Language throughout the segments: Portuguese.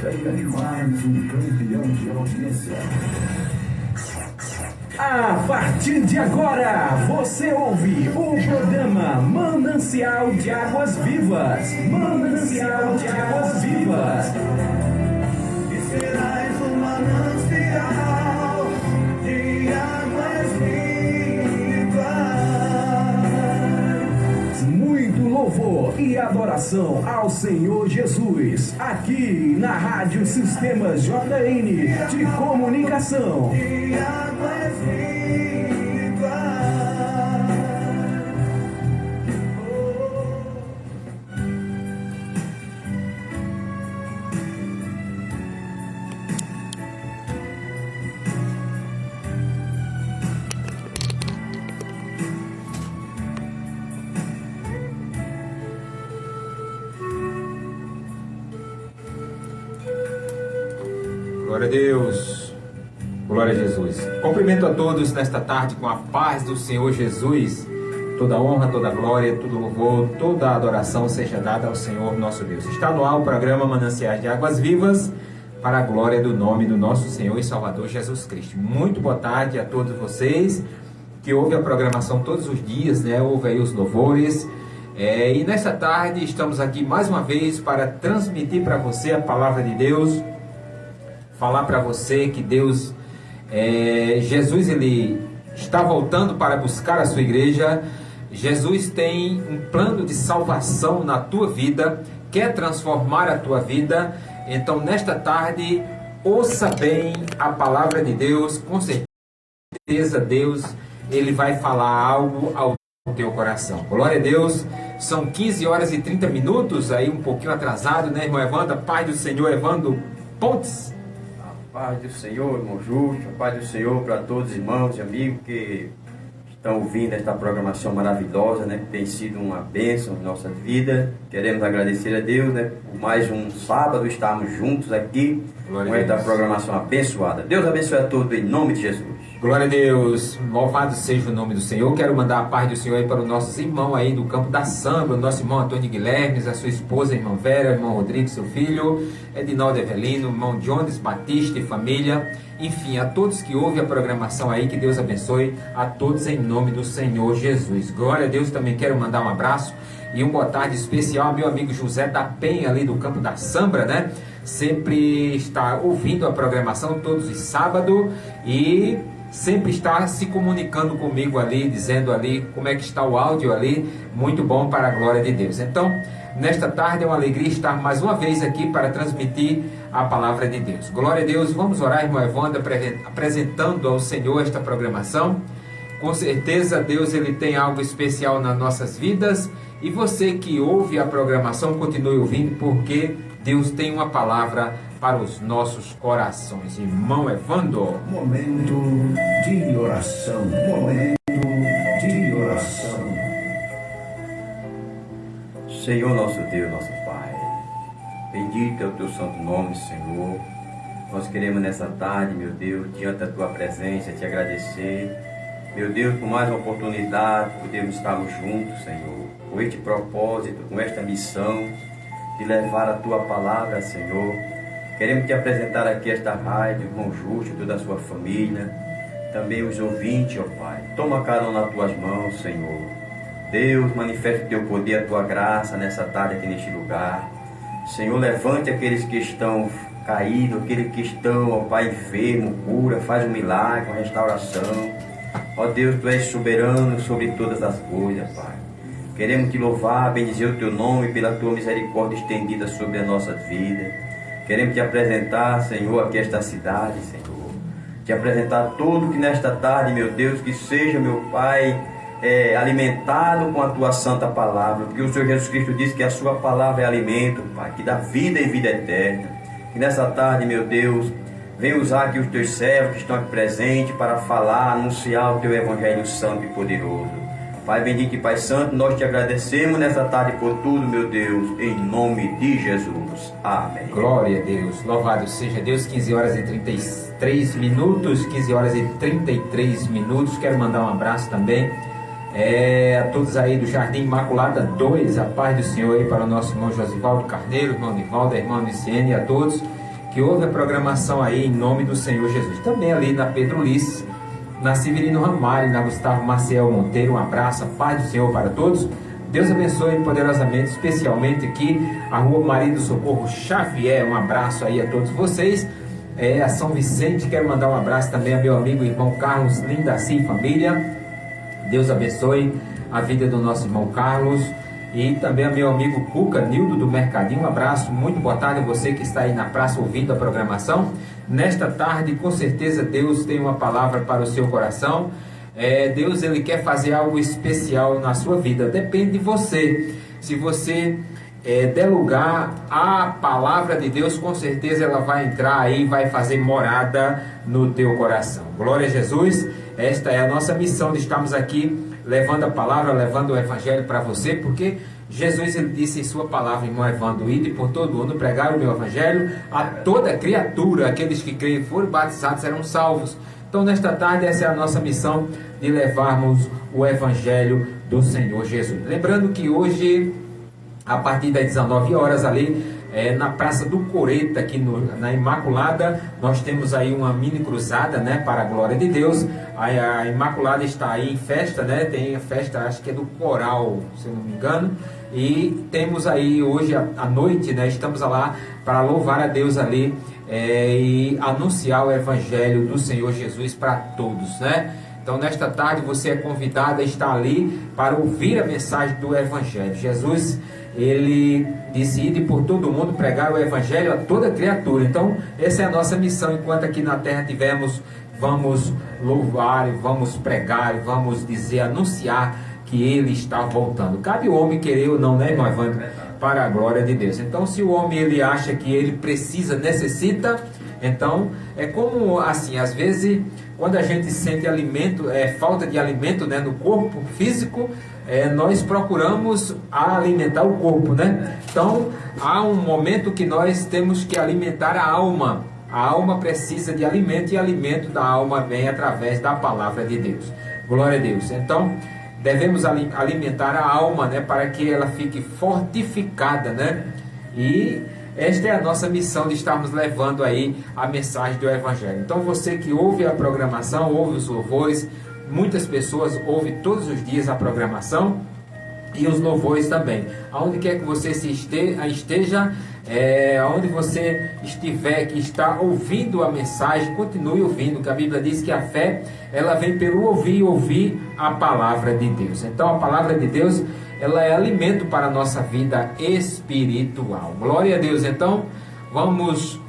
Ganhe mais um campeão de audiência. A partir de agora, você ouve o programa Manancial de Águas Vivas. Manancial de Águas Vivas. E serás um manancial de águas vivas. Muito louvor e adoração ao Senhor Jesus. Aqui na Rádio Sistemas JN de Comunicação. De águas vivas. Glória a Deus, glória a Jesus. Cumprimento a todos nesta tarde com a paz do Senhor Jesus. Toda honra, toda glória, todo louvor, toda adoração seja dada ao Senhor nosso Deus. Está no ar o programa Mananciais de Águas Vivas, para a glória do nome do nosso Senhor e Salvador Jesus Cristo. Muito boa tarde a todos vocês que ouvem a programação todos os dias, né? Ouvem aí os louvores. E nesta tarde estamos aqui mais uma vez para transmitir para você a palavra de Deus. Falar para você que Deus, Jesus, ele está voltando para buscar a sua igreja. Jesus tem um plano de salvação na tua vida, quer transformar a tua vida. Então, nesta tarde, ouça bem a palavra de Deus. Com certeza, Deus, ele vai falar algo ao teu coração. Glória a Deus. São 15 horas e 30 minutos, aí um pouquinho atrasado, né, irmão Evandro? Paz do Senhor, Evandro Pontes. Paz do Senhor, irmão Justo, a paz do Senhor para todos os irmãos e amigos que estão ouvindo esta programação maravilhosa, né, que tem sido uma bênção em nossa vida. Queremos agradecer a Deus, né, por mais um sábado estarmos juntos aqui com esta programação abençoada. Deus abençoe a todos em nome de Jesus. Glória a Deus, louvado seja o nome do Senhor. Quero mandar a paz do Senhor aí para os nossos irmãos aí do campo da Samba, o nosso irmão Antônio Guilherme, a sua esposa, a irmã Vera, o irmão Rodrigo, seu filho, Edinaldo Evelino, o irmão Jones Batista e família. Enfim, a todos que ouvem a programação aí, que Deus abençoe a todos em nome do Senhor Jesus. Glória a Deus, também quero mandar um abraço e uma boa tarde especial ao meu amigo José da Penha, ali do campo da Sambra, né? Sempre está ouvindo a programação todos os sábados e sempre está se comunicando comigo ali, dizendo ali como é que está o áudio ali, muito bom para a glória de Deus. Então, nesta tarde é uma alegria estar mais uma vez aqui para transmitir a palavra de Deus. Glória a Deus, vamos orar, irmão Evandro, apresentando ao Senhor esta programação. Com certeza Deus, ele tem algo especial nas nossas vidas, e você que ouve a programação, continue ouvindo, porque Deus tem uma palavra para os nossos corações. Irmão Evandro. Momento de oração. Momento de oração. Senhor nosso Deus, nosso Pai, bendito é o teu santo nome, Senhor. Nós queremos nessa tarde, meu Deus, diante da tua presença, te agradecer, meu Deus, por mais uma oportunidade, podermos estarmos juntos, Senhor, com este propósito, com esta missão de levar a tua palavra, Senhor. Queremos te apresentar aqui esta rádio, irmão Justo, toda a sua família, também os ouvintes, ó Pai. Toma cada um nas tuas mãos, Senhor. Deus, manifesta o teu poder, a tua graça nessa tarde aqui neste lugar. Senhor, levante aqueles que estão caídos, aqueles que estão, ó Pai, enfermos, cura, faz um milagre, uma restauração. Ó Deus, tu és soberano sobre todas as coisas, Pai. Queremos te louvar, bendizer o teu nome pela tua misericórdia estendida sobre as nossas vidas. Queremos te apresentar, Senhor, aqui esta cidade, Senhor. Te apresentar tudo que nesta tarde, meu Deus, que seja, meu Pai, alimentado com a tua santa palavra. Porque o Senhor Jesus Cristo disse que a sua palavra é alimento, Pai, que dá vida e vida eterna. Que nessa tarde, meu Deus, venha usar aqui os teus servos que estão aqui presentes para falar, anunciar o teu evangelho santo e poderoso. Pai bendito e Pai santo, nós te agradecemos nessa tarde por tudo, meu Deus, em nome de Jesus. Amém. Glória a Deus, louvado seja Deus. 15 horas e 33 minutos, 15 horas e 33 minutos. Quero mandar um abraço também a todos aí do Jardim Imaculada 2, a paz do Senhor aí para o nosso irmão Josivaldo Carneiro, irmão Nivaldo, a irmã Niciene, a todos que ouve a programação aí em nome do Senhor Jesus. Também ali na Pedro Ulisses, na Severino Ramalho, na Gustavo Maciel Monteiro, um abraço, a paz do Senhor para todos. Deus abençoe poderosamente, especialmente aqui a Rua Maria do Socorro Xavier, um abraço aí a todos vocês. A São Vicente, quero mandar um abraço também a meu amigo irmão Carlos Lindaci e família. Deus abençoe a vida do nosso irmão Carlos. E também a meu amigo Cuca Nildo do Mercadinho, um abraço, muito boa tarde a você que está aí na praça ouvindo a programação. Nesta tarde, com certeza Deus tem uma palavra para o seu coração. Deus, ele quer fazer algo especial na sua vida, depende de você. Se você der lugar à palavra de Deus, com certeza ela vai entrar aí, vai fazer morada no teu coração. Glória a Jesus. Esta é a nossa missão de estarmos aqui levando a palavra, levando o evangelho para você, porque Jesus, ele disse em sua palavra, irmão Evandro: ide por todo mundo pregar o meu evangelho a toda criatura, aqueles que creem e forem batizados serão salvos. Então, nesta tarde, essa é a nossa missão de levarmos o evangelho do Senhor Jesus. Lembrando que hoje, a partir das 19 horas ali, na Praça do Coreta, aqui na Imaculada, nós temos aí uma mini cruzada, né, para a glória de Deus. A Imaculada está aí em festa, né, tem a festa, acho que é do coral, se eu não me engano, e temos aí hoje à noite, né, estamos lá para louvar a Deus ali e anunciar o Evangelho do Senhor Jesus para todos, né. Então, nesta tarde, você é convidado a estar ali para ouvir a mensagem do Evangelho. Jesus, ele disse: ide por todo mundo pregar o Evangelho a toda criatura. Então, essa é a nossa missão. Enquanto aqui na terra tivermos, vamos louvar, vamos pregar, vamos dizer, anunciar que ele está voltando. Cabe o homem querer ou não, né, irmão Evandro? Para a glória de Deus. Então, se o homem ele acha que ele precisa, necessita, então é como assim, às vezes, quando a gente sente alimento, falta de alimento, né, no corpo físico, nós procuramos alimentar o corpo, né? Então, há um momento que nós temos que alimentar a alma. A alma precisa de alimento, e alimento da alma vem através da palavra de Deus. Glória a Deus. Então, devemos alimentar a alma, né, para que ela fique fortificada, né? E esta é a nossa missão de estarmos levando aí a mensagem do Evangelho. Então, você que ouve a programação, ouve os louvores, muitas pessoas ouvem todos os dias a programação e os louvores também. Aonde quer que você esteja, aonde você estiver, que está ouvindo a mensagem, continue ouvindo, que a Bíblia diz que a fé, ela vem pelo ouvir a palavra de Deus. Então, a palavra de Deus, ela é alimento para a nossa vida espiritual. Glória a Deus. Então, vamos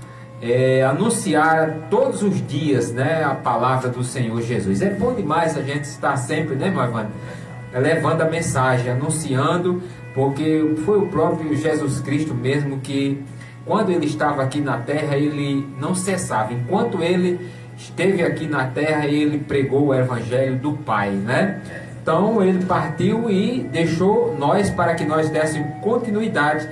anunciar todos os dias, né, a palavra do Senhor Jesus. É bom demais a gente estar sempre, né, meu irmão, levando a mensagem, anunciando, porque foi o próprio Jesus Cristo mesmo que, quando ele estava aqui na terra, ele não cessava. Enquanto ele esteve aqui na terra, ele pregou o Evangelho do Pai, né? Então, ele partiu e deixou nós para que nós dessemos continuidade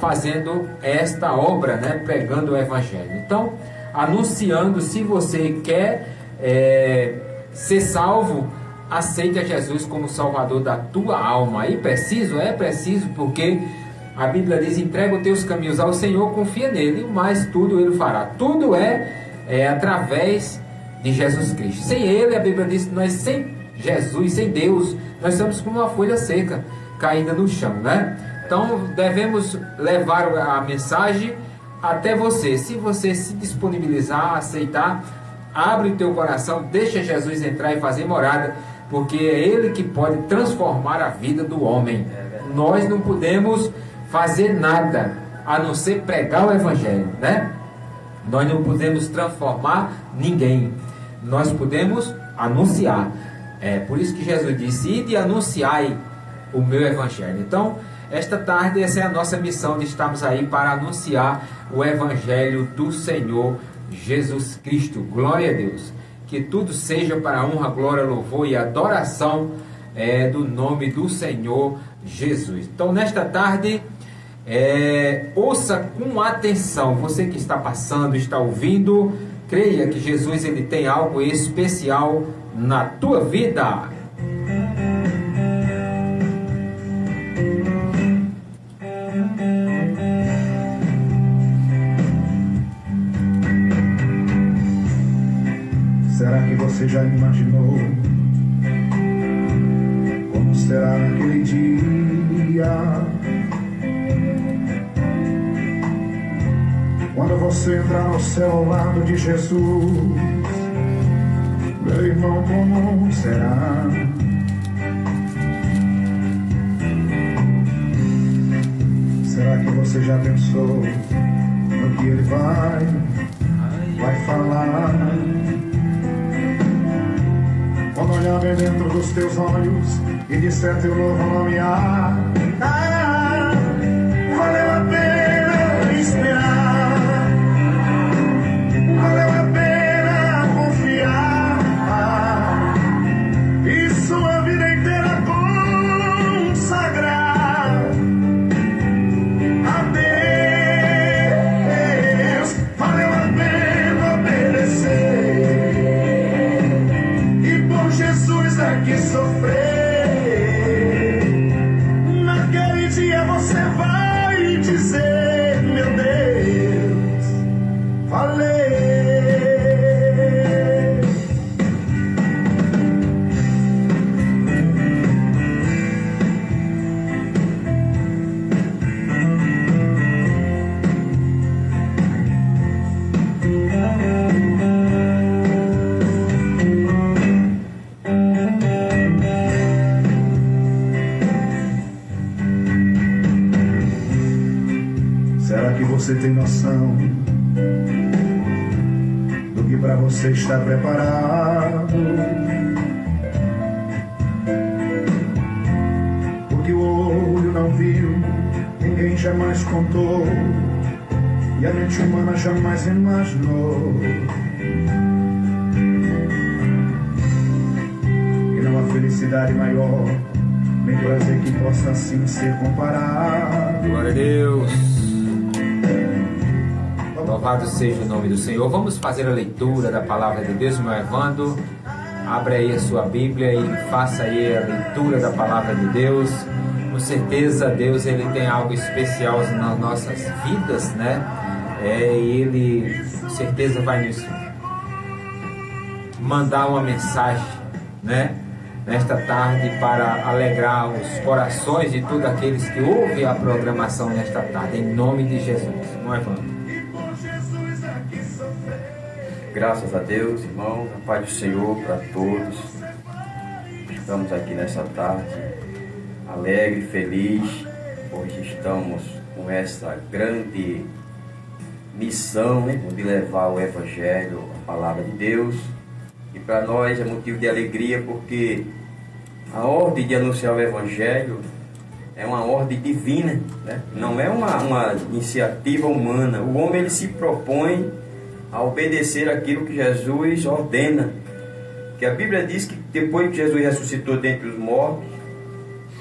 fazendo esta obra, né? Pregando o Evangelho. Então, anunciando, se você quer ser salvo, aceite a Jesus como Salvador da tua alma. E preciso, porque a Bíblia diz: entrega os teus caminhos ao Senhor, confia nele, mas tudo ele fará. Tudo é através de Jesus Cristo. Sem ele, a Bíblia diz que nós, sem Jesus, sem Deus, nós somos como uma folha seca caída no chão, né? Então, devemos levar a mensagem até você. Se você se disponibilizar, aceitar, abre o teu coração, deixa Jesus entrar e fazer morada, porque é Ele que pode transformar a vida do homem. Nós não podemos fazer nada a não ser pregar o Evangelho, né? Nós não podemos transformar ninguém. Nós podemos anunciar. Por isso que Jesus disse: ide e anunciai o meu Evangelho. Então, esta tarde, essa é a nossa missão, de estarmos aí para anunciar o Evangelho do Senhor Jesus Cristo. Glória a Deus. Que tudo seja para a honra, glória, louvor e adoração do nome do Senhor Jesus. Então, nesta tarde, ouça com atenção. Você que está passando, está ouvindo, creia que Jesus, ele tem algo especial na tua vida. Será que você já imaginou como será naquele dia? Quando você entrar no céu ao lado de Jesus, meu irmão, como será? Será que você já pensou no que ele vai falar? Quando olhar bem dentro dos teus olhos e disser teu novo nome, valeu a pena esperar, valeu a pena confiar, e sua vida inteira consagrar a Deus. Valeu a pena obedecer e por Jesus aqui sofrer. Naquele dia você vai dizer, meu Deus, valeu. Será que você tem noção do que para você está preparado? Porque o olho não viu, ninguém jamais contou, e a mente humana jamais imaginou. E não há felicidade maior, nem prazer que possa assim ser comparado. Glória a Deus. Louvado seja o nome do Senhor. Vamos fazer a leitura da palavra de Deus, meu Evandro. Abra aí a sua Bíblia e faça aí a leitura da palavra de Deus. Com certeza Deus ele tem algo especial nas nossas vidas, né? E Ele com certeza vai nos mandar uma mensagem, né? Nesta tarde para alegrar os corações de todos aqueles que ouvem a programação nesta tarde, em nome de Jesus. Não é, Evandro? Graças a Deus, irmãos, a paz do Senhor para todos. Estamos aqui nessa tarde alegre, feliz. Hoje estamos com essa grande missão, né, de levar o Evangelho, a palavra de Deus. E para nós é motivo de alegria porque a ordem de anunciar o Evangelho é uma ordem divina, né? Não é uma iniciativa humana. O homem ele se propõe a obedecer aquilo que Jesus ordena. Que a Bíblia diz que depois que Jesus ressuscitou dentre os mortos,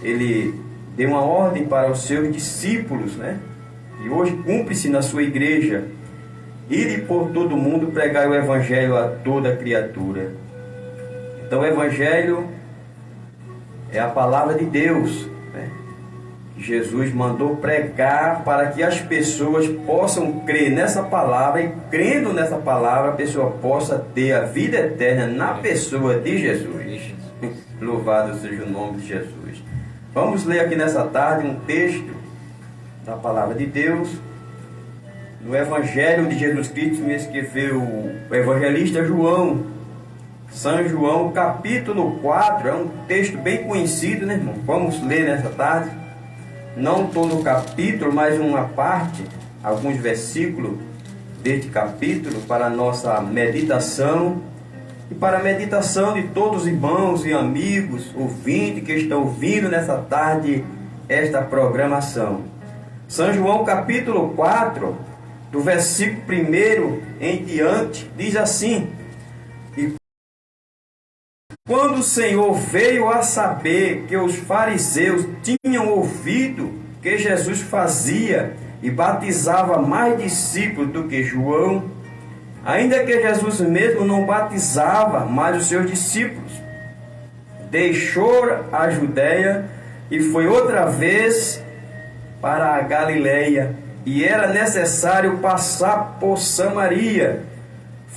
ele deu uma ordem para os seus discípulos, né? E hoje cumpre-se na sua igreja: ide por todo mundo pregar o Evangelho a toda criatura. Então o Evangelho é a palavra de Deus, né? Jesus mandou pregar para que as pessoas possam crer nessa palavra, e crendo nessa palavra a pessoa possa ter a vida eterna na pessoa de Jesus. Louvado seja o nome de Jesus. Vamos ler aqui nessa tarde um texto da palavra de Deus no Evangelho de Jesus Cristo, me escreveu o evangelista João, São João, capítulo 4, é um texto bem conhecido, né, irmão? Vamos ler nessa tarde. Não todo o capítulo, mas uma parte, alguns versículos deste capítulo para a nossa meditação e para a meditação de todos os irmãos e amigos, ouvintes que estão ouvindo nessa tarde esta programação. São João capítulo 4, do versículo 1 em diante, diz assim: e quando o Senhor veio a saber que os fariseus tinham ouvido que Jesus fazia e batizava mais discípulos do que João, ainda que Jesus mesmo não batizava mais os seus discípulos, deixou a Judéia e foi outra vez para a Galileia, e era necessário passar por Samaria.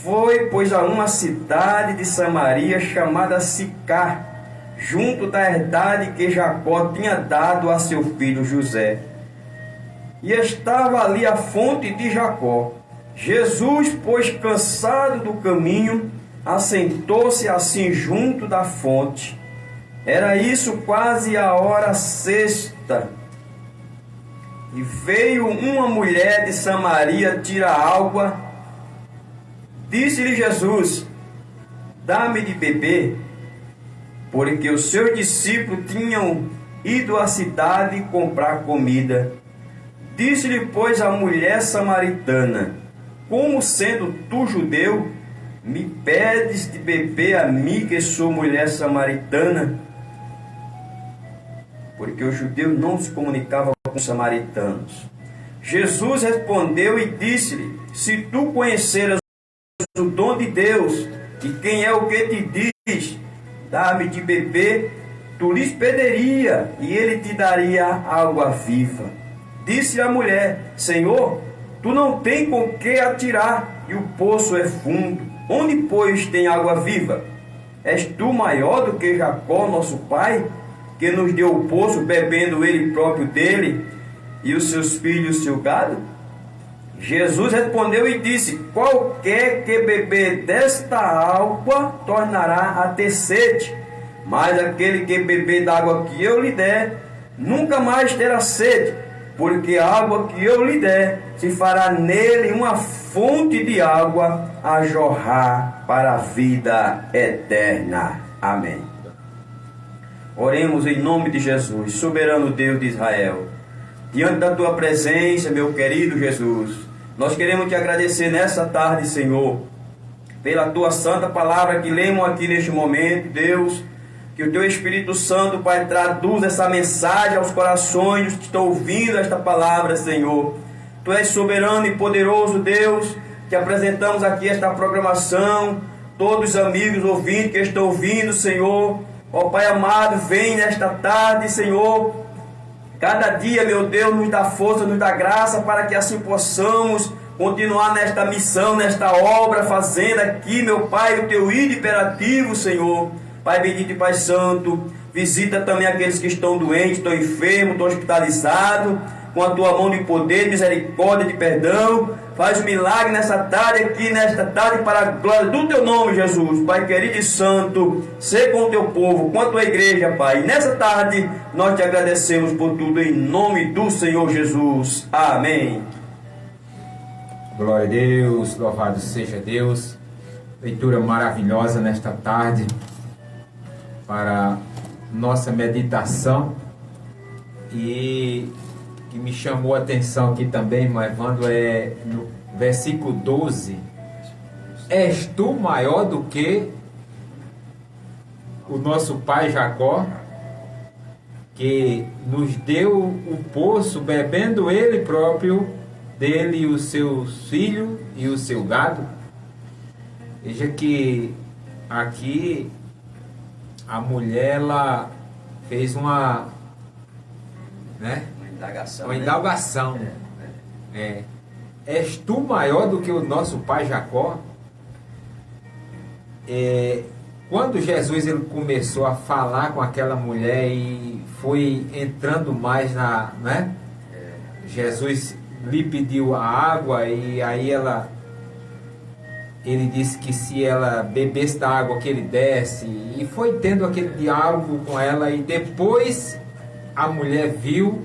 Foi, pois, a uma cidade de Samaria chamada Sicar, junto da herdade que Jacó tinha dado a seu filho José. E estava ali a fonte de Jacó. Jesus, pois, cansado do caminho, assentou-se assim junto da fonte. Era isso quase a hora sexta. E veio uma mulher de Samaria tirar água. Disse-lhe Jesus: dá-me de beber, porque os seus discípulos tinham ido à cidade comprar comida. Disse-lhe, pois, a mulher samaritana: como sendo tu judeu, me pedes de beber a mim, que sou mulher samaritana? Porque os judeus não se comunicavam com os samaritanos. Jesus respondeu e disse-lhe: se tu conheceras o dom de Deus, e quem é o que te diz, dá-me de beber, tu lhes pediria, e ele te daria água viva. Disse a mulher: Senhor, tu não tens com que atirar, e o poço é fundo. Onde, pois, tem água viva? És tu maior do que Jacó, nosso pai, que nos deu o poço, bebendo ele próprio dele, e os seus filhos o seu gado? Jesus respondeu e disse: qualquer que beber desta água tornará a ter sede, mas aquele que beber da água que eu lhe der, nunca mais terá sede, porque a água que eu lhe der se fará nele uma fonte de água a jorrar para a vida eterna. Amém. Oremos em nome de Jesus, soberano Deus de Israel. Diante da tua presença, meu querido Jesus, nós queremos te agradecer nessa tarde, Senhor, pela tua santa palavra que lemos aqui neste momento, Deus. Que o teu Espírito Santo, Pai, traduza essa mensagem aos corações que estão ouvindo esta palavra, Senhor. Tu és soberano e poderoso, Deus, que apresentamos aqui esta programação. Todos os amigos ouvintes que estão ouvindo, Senhor. Ó Pai amado, vem nesta tarde, Senhor. Cada dia, meu Deus, nos dá força, nos dá graça para que assim possamos continuar nesta missão, nesta obra, fazendo aqui, meu Pai, o teu ídolo imperativo, Senhor. Pai bendito e Pai santo, visita também aqueles que estão doentes, estão enfermos, estão hospitalizados, com a tua mão de poder, misericórdia, de perdão. Faz um milagre nessa tarde, aqui nesta tarde, para a glória do teu nome, Jesus. Pai querido e santo, sê com o teu povo, com a tua igreja, Pai. E nessa tarde, nós te agradecemos por tudo, em nome do Senhor Jesus. Amém. Glória a Deus, louvado seja Deus. Leitura maravilhosa nesta tarde para nossa meditação. E que me chamou a atenção aqui também, irmão Evandro, é no versículo 12. És tu maior do que o nosso pai Jacó, que nos deu o poço, bebendo ele próprio dele e os seus filhos e o seu gado? Veja que aqui a mulher, ela fez uma indagação. És tu maior do que o nosso pai Jacó? Quando Jesus ele começou a falar com aquela mulher e foi entrando mais Jesus lhe pediu a água, e aí ele disse que se ela bebesse da água que ele desse, e foi tendo aquele diálogo com ela, e depois a mulher viu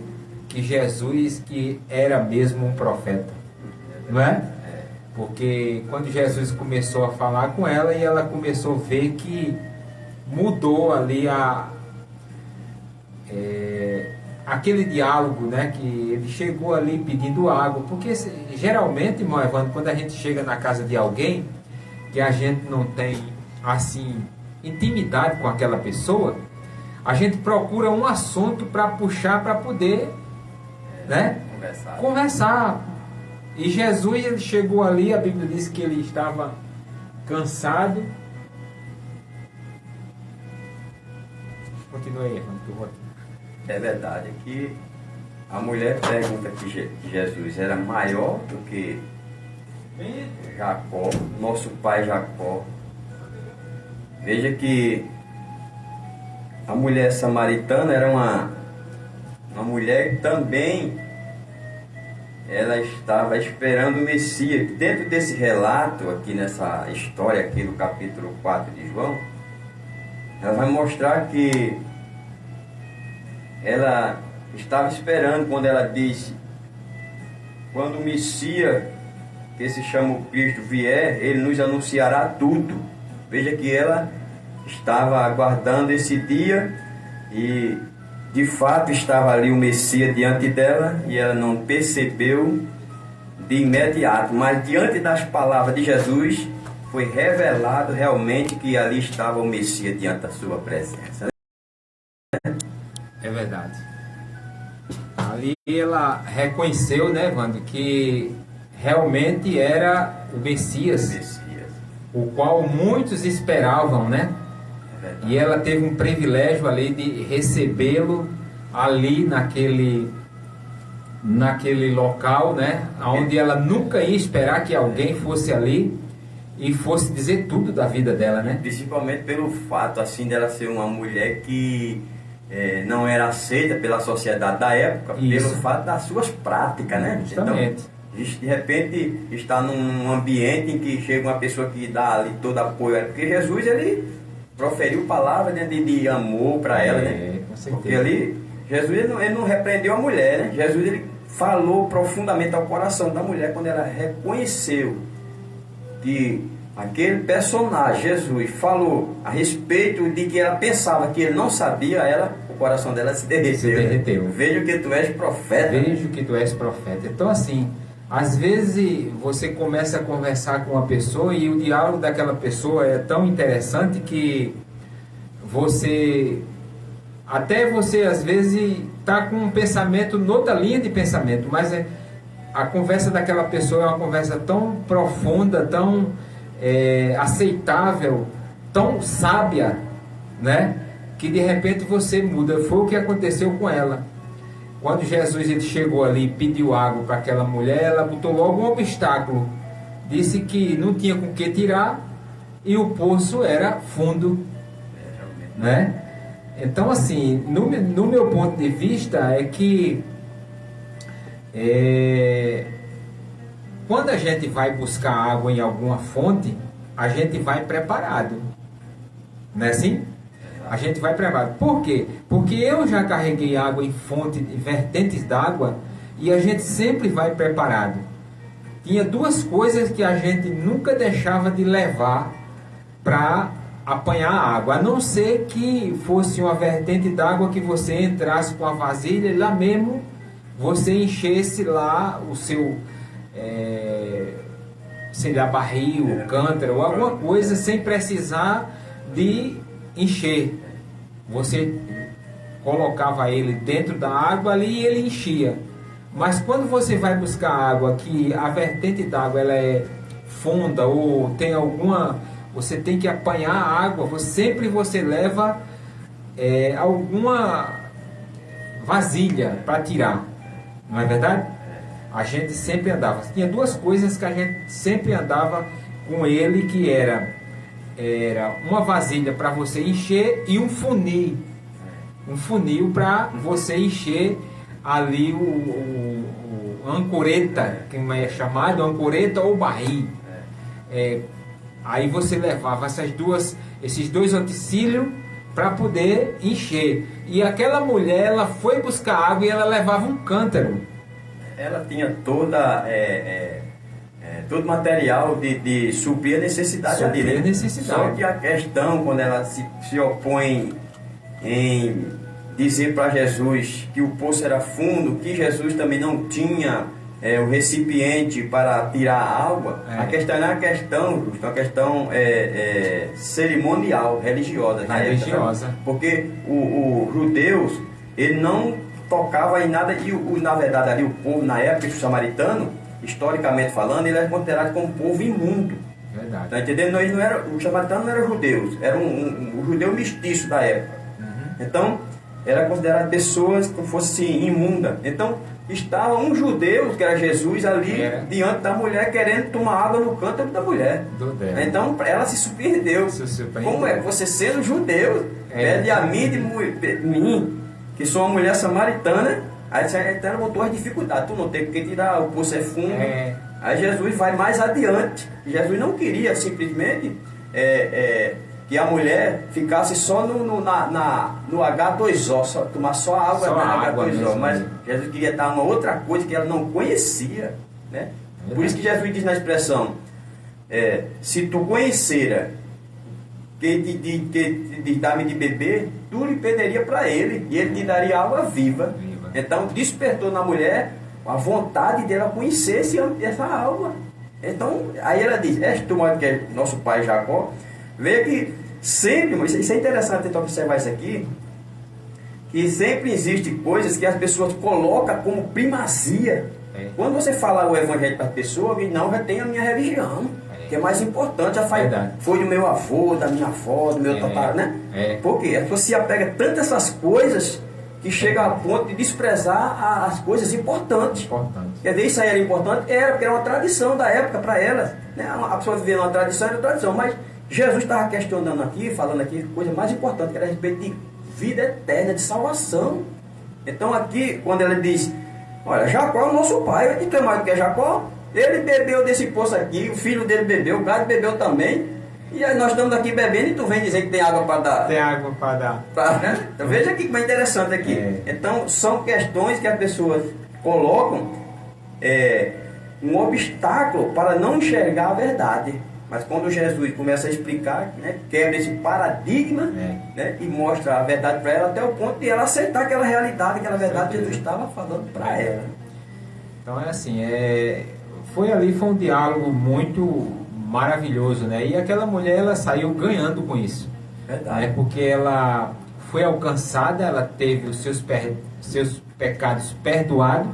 que Jesus que era mesmo um profeta, não é? Porque quando Jesus começou a falar com ela, e ela começou a ver que mudou ali aquele diálogo, né? Que ele chegou ali pedindo água, porque geralmente, irmão Evandro, quando a gente chega na casa de alguém que a gente não tem assim intimidade com aquela pessoa, a gente procura um assunto para puxar, para poder conversar. E Jesus, ele chegou ali, a Bíblia diz que ele estava cansado. Continua aí, Evandro, que eu vou aqui. É verdade que a mulher pergunta que Jesus era maior do que Jacó, nosso pai Jacó. Veja que a mulher samaritana era uma mulher que também ela estava esperando o Messias. Dentro desse relato, aqui nessa história aqui do capítulo 4 de João, ela vai mostrar que ela estava esperando quando ela disse: quando o Messias, que se chama o Cristo, vier, ele nos anunciará tudo. Veja que ela estava aguardando esse dia e de fato estava ali o Messias diante dela e ela não percebeu de imediato, mas diante das palavras de Jesus foi revelado realmente que ali estava o Messias diante da sua presença. É verdade. Ali ela reconheceu, né, Wando, que realmente era o Messias, o qual muitos esperavam, né? E ela teve um privilégio ali de recebê-lo ali naquele local, né? Onde ela nunca ia esperar que alguém fosse ali e fosse dizer tudo da vida dela, né? Principalmente pelo fato assim dela ser uma mulher que não era aceita pela sociedade da época. Isso. Pelo fato das suas práticas, né? Justamente. Então, de repente está num ambiente em que chega uma pessoa que dá ali todo apoio, porque Jesus ele proferiu palavras, né, de amor para ela, né? Com certeza. Porque ali Jesus ele não repreendeu a mulher, né? Jesus ele falou profundamente ao coração da mulher quando ela reconheceu que aquele personagem, Jesus, falou a respeito de que ela pensava que ele não sabia, o coração dela se derreteu. Né? Vejo que tu és profeta. Vejo que tu és profeta. Então, assim, às vezes você começa a conversar com uma pessoa e o diálogo daquela pessoa é tão interessante que você às vezes está com um pensamento noutra linha de pensamento, mas a conversa daquela pessoa é uma conversa tão profunda, tão aceitável, tão sábia, né? Que de repente você muda. Foi o que aconteceu com ela. Quando Jesus ele chegou ali e pediu água para aquela mulher, ela botou logo um obstáculo. Disse que não tinha com que tirar e o poço era fundo, né? Então, assim, no meu ponto de vista é que quando a gente vai buscar água em alguma fonte, a gente vai preparado, não é assim? A gente vai preparado. Por quê? Porque eu já carreguei água em fontes, em vertentes d'água, e a gente sempre vai preparado. Tinha duas coisas que a gente nunca deixava de levar para apanhar água, a não ser que fosse uma vertente d'água que você entrasse com a vasilha e lá mesmo você enchesse lá o seu sei lá, barril, cântaro ou alguma coisa sem precisar de encher. Você colocava ele dentro da água ali e ele enchia. Mas quando você vai buscar água que a vertente d'água ela é funda ou tem alguma, você tem que apanhar a água, sempre você leva alguma vasilha para tirar, não é verdade? A gente sempre andava. Tinha duas coisas que a gente sempre andava com ele, que era uma vasilha para você encher e um funil para você encher ali a ancoreta, que é chamado ancoreta ou barril. Aí você levava esses dois utensílios para poder encher. E aquela mulher, ela foi buscar água e ela levava um cântaro. Ela tinha todo material de suprir a necessidade dele. Só que a questão, quando ela se opõe em dizer para Jesus que o poço era fundo, que Jesus também não tinha o recipiente para tirar a água, a questão não é uma questão cerimonial, religiosa. Religiosa. Porque os judeus, ele não tocava em nada, e na verdade ali o povo na época, o samaritano, historicamente falando, ele era considerado como um povo imundo. Verdade. Tá entendendo? O samaritano não era judeus, era um judeu mestiço da época. Então, era considerado pessoas que fossem imundas. Então, estava um judeu, que era Jesus, ali diante da mulher, querendo tomar água no cântaro da mulher. Então, ela se surpreendeu. Como é que você, sendo judeu, pede a mim, mim, que sou uma mulher samaritana, aí a samaritana botou as dificuldades. Tu não tem porque tirar, o poço é fundo. Aí Jesus vai mais adiante. Jesus não queria simplesmente que a mulher ficasse só no H2O, só, tomar só água, só água H2O. mesmo, Mas Jesus queria dar uma outra coisa que ela não conhecia, né? Por isso que Jesus diz na expressão, se tu conhecera que dar-me de beber, tu lhe pediria para ele, e ele te daria água viva. Então despertou na mulher a vontade dela conhecer essa água. Então, aí ela diz, és tu maior que é nosso pai Jacó? Veja que sempre, isso é interessante tentar observar isso aqui, que sempre existem coisas que as pessoas colocam como primazia. Quando você fala o evangelho para a pessoa, não, já tem a minha religião, que é mais importante, já foi do meu avô, da minha avó, do meu tatara, né? Por quê? A pessoa se apega tanto a essas coisas que chega a ponto de desprezar as coisas importantes. Quer dizer, isso aí era importante? Era, porque era uma tradição da época para elas, né? A pessoa vivendo uma tradição era tradição, mas Jesus estava questionando aqui, falando aqui, coisa mais importante, que era a respeito de vida eterna, de salvação. Então aqui, quando ela diz, olha, Jacó é o nosso pai, e tu é mais do que Jacó? Ele bebeu desse poço aqui, o filho dele bebeu, o gado bebeu também, e aí nós estamos aqui bebendo e tu vem dizer que tem água para dar. Tem água para dar. Né? Então veja aqui como é interessante aqui. Então são questões que as pessoas colocam um obstáculo para não enxergar a verdade. Mas quando Jesus começa a explicar, né, quebra esse paradigma, né, e mostra a verdade para ela, até o ponto de ela aceitar aquela realidade, aquela verdade que Jesus estava falando para ela. Então é assim, foi um diálogo muito maravilhoso, né? E aquela mulher, ela saiu ganhando com isso. Verdade. Né? Porque ela foi alcançada, ela teve os seus pecados perdoados,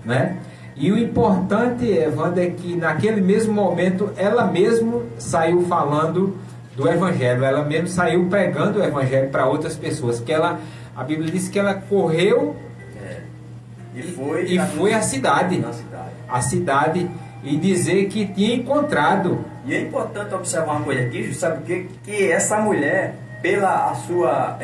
né? E o importante, Evandro, é que naquele mesmo momento ela mesma saiu falando do Evangelho, ela mesma saiu pregando o Evangelho para outras pessoas, que a Bíblia diz que ela correu e foi à cidade, e dizer que tinha encontrado. E é importante observar uma coisa aqui, sabe o quê? Que essa mulher, pela sua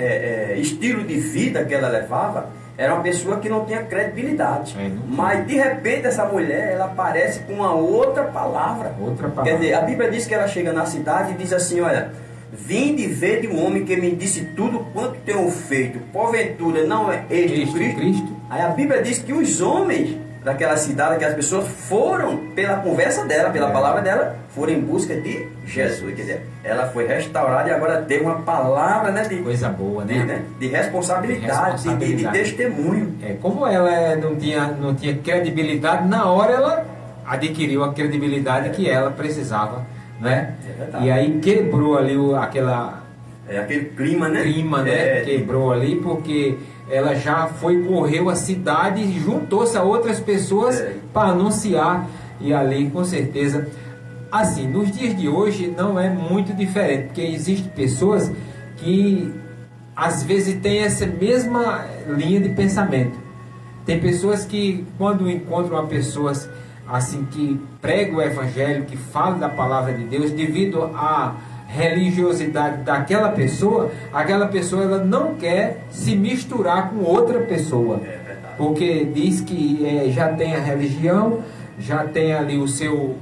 estilo de vida que ela levava, era uma pessoa que não tinha credibilidade. Mas de repente essa mulher, ela aparece com uma outra palavra. Quer dizer, a Bíblia diz que ela chega na cidade e diz assim, olha, vinde ver de um homem que me disse tudo quanto tenho feito. Porventura não é este o Cristo? Aí a Bíblia diz que os homens daquela cidade, aquelas pessoas foram, pela conversa dela, pela palavra dela, foram em busca de Jesus. Quer dizer, ela foi restaurada e agora tem uma palavra, né, de coisa boa, né? De responsabilidade, de testemunho. Como ela não tinha credibilidade, na hora ela adquiriu a credibilidade que ela precisava, né? E aí quebrou ali aquele clima, né? Quebrou ali, porque ela já correu a cidade e juntou-se a outras pessoas para anunciar, e ali com certeza, assim, nos dias de hoje não é muito diferente, porque existem pessoas que às vezes têm essa mesma linha de pensamento. Tem pessoas que quando encontram uma pessoa assim que prega o Evangelho, que fala da palavra de Deus, devido à religiosidade daquela pessoa, aquela pessoa ela não quer se misturar com outra pessoa, porque diz que já tem a religião, já tem ali o seu,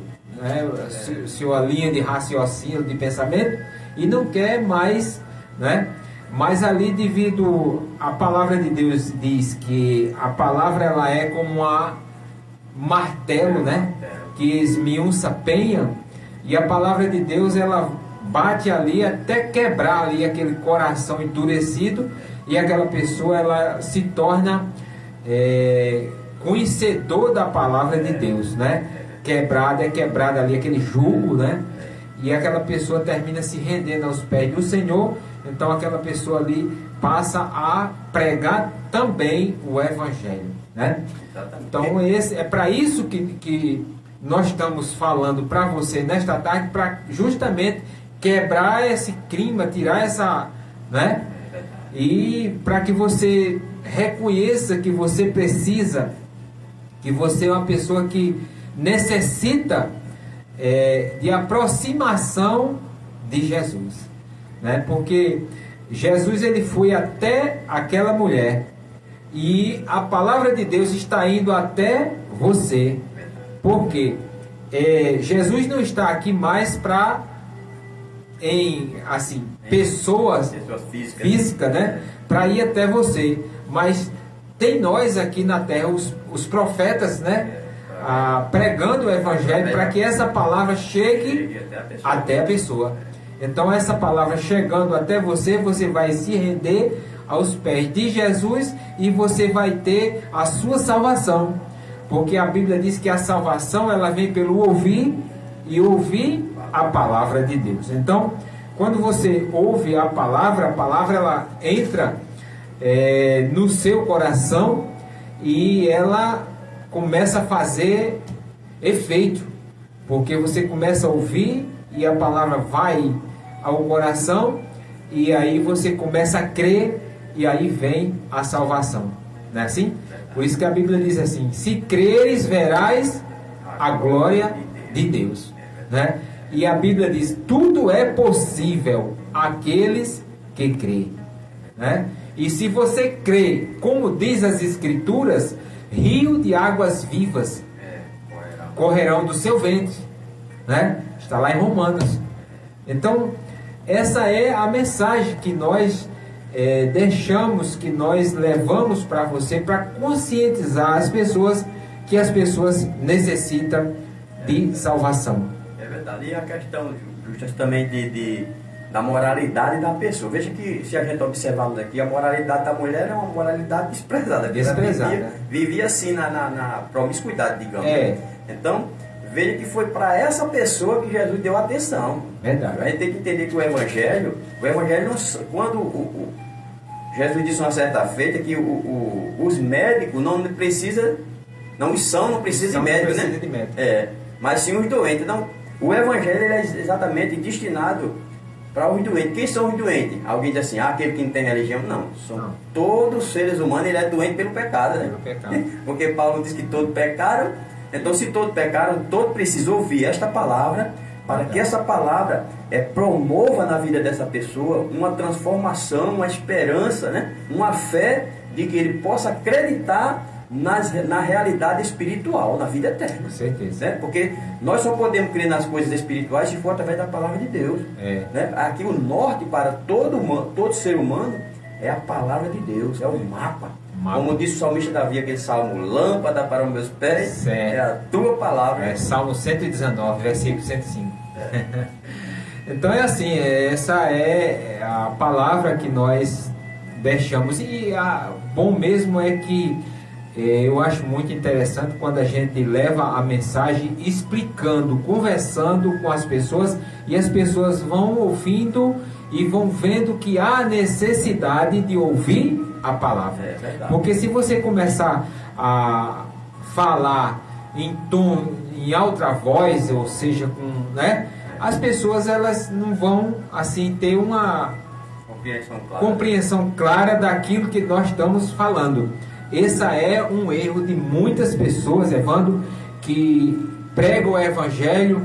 sua linha de raciocínio, de pensamento, e não quer mais, né? Mas ali, devido à palavra de Deus, diz que a palavra ela é como um martelo, né? Que esmiuça a penha, e a palavra de Deus ela bate ali até quebrar ali aquele coração endurecido, e aquela pessoa ela se torna conhecedor da palavra de Deus, né? Quebrada ali aquele jugo, né? E aquela pessoa termina se rendendo aos pés do Senhor. Então aquela pessoa ali passa a pregar também o Evangelho, né? Então é para isso que nós estamos falando para você nesta tarde, para justamente quebrar esse clima, tirar essa, né? e para que você reconheça que você precisa, que você é uma pessoa que necessita de aproximação de Jesus, né? Porque Jesus, ele foi até aquela mulher, e a palavra de Deus está indo até você. Por quê? Jesus não está aqui mais para pessoas físicas, né? Para ir até você, mas tem nós aqui na terra, os profetas, né? Pregando o evangelho para que essa palavra chegue até a pessoa. Então, essa palavra chegando até você, você vai se render aos pés de Jesus e você vai ter a sua salvação, porque a Bíblia diz que a salvação, ela vem pelo ouvir, e ouvir a palavra de Deus. Então, quando você ouve a palavra ela entra no seu coração, e ela começa a fazer efeito, porque você começa a ouvir e a palavra vai ao coração, e aí você começa a crer, e aí vem a salvação, não é assim? Por isso que a Bíblia diz assim: se creres, verás a glória de Deus, né? E a Bíblia diz: tudo é possível àqueles que creem, né? E se você crê, como diz as Escrituras, rio de águas vivas correrão do seu ventre, né? Está lá em Romanos. Então, essa é a mensagem que nós deixamos, que nós levamos para você, para conscientizar as pessoas que as pessoas necessitam de salvação. É verdade. E a questão justamente da moralidade da pessoa. Veja que, se a gente observarmos aqui, a moralidade da mulher é uma moralidade desprezada. Vivia assim na promiscuidade, digamos. Então, veja que foi para essa pessoa que Jesus deu atenção. Verdade. A gente tem que entender que o Evangelho não, quando Jesus disse uma certa feita que os médicos não precisam de médico, né? De médico. Mas sim os doentes. Então, o Evangelho ele é exatamente destinado para os doentes. Quem são os doentes? Alguém diz assim: aquele que não tem religião. Não, são todos os seres humanos. Ele é doente pelo pecado, né? Pelo pecado. Porque Paulo diz que todos pecaram. Então, se todos pecaram, todos precisam ouvir esta palavra, para que essa palavra promova na vida dessa pessoa uma transformação, uma esperança, né? Uma fé de que ele possa acreditar na realidade espiritual, na vida eterna. Com certeza. Né? Porque nós só podemos crer nas coisas espirituais se for através da palavra de Deus. Né? Aqui o norte para todo ser humano é a palavra de Deus, é o mapa. Como disse o salmista Davi, aquele salmo: lâmpada para os meus pés, é a tua palavra. Salmo 119, versículo 105. Então é assim, essa é a palavra que nós deixamos. E bom mesmo é que eu acho muito interessante quando a gente leva a mensagem explicando, conversando com as pessoas, e as pessoas vão ouvindo e vão vendo que há necessidade de ouvir a palavra. Porque se você começar a falar em alta voz, ou seja, as pessoas elas não vão assim ter uma compreensão clara daquilo que nós estamos falando. Esse é um erro de muitas pessoas, Evandro, que pregam o evangelho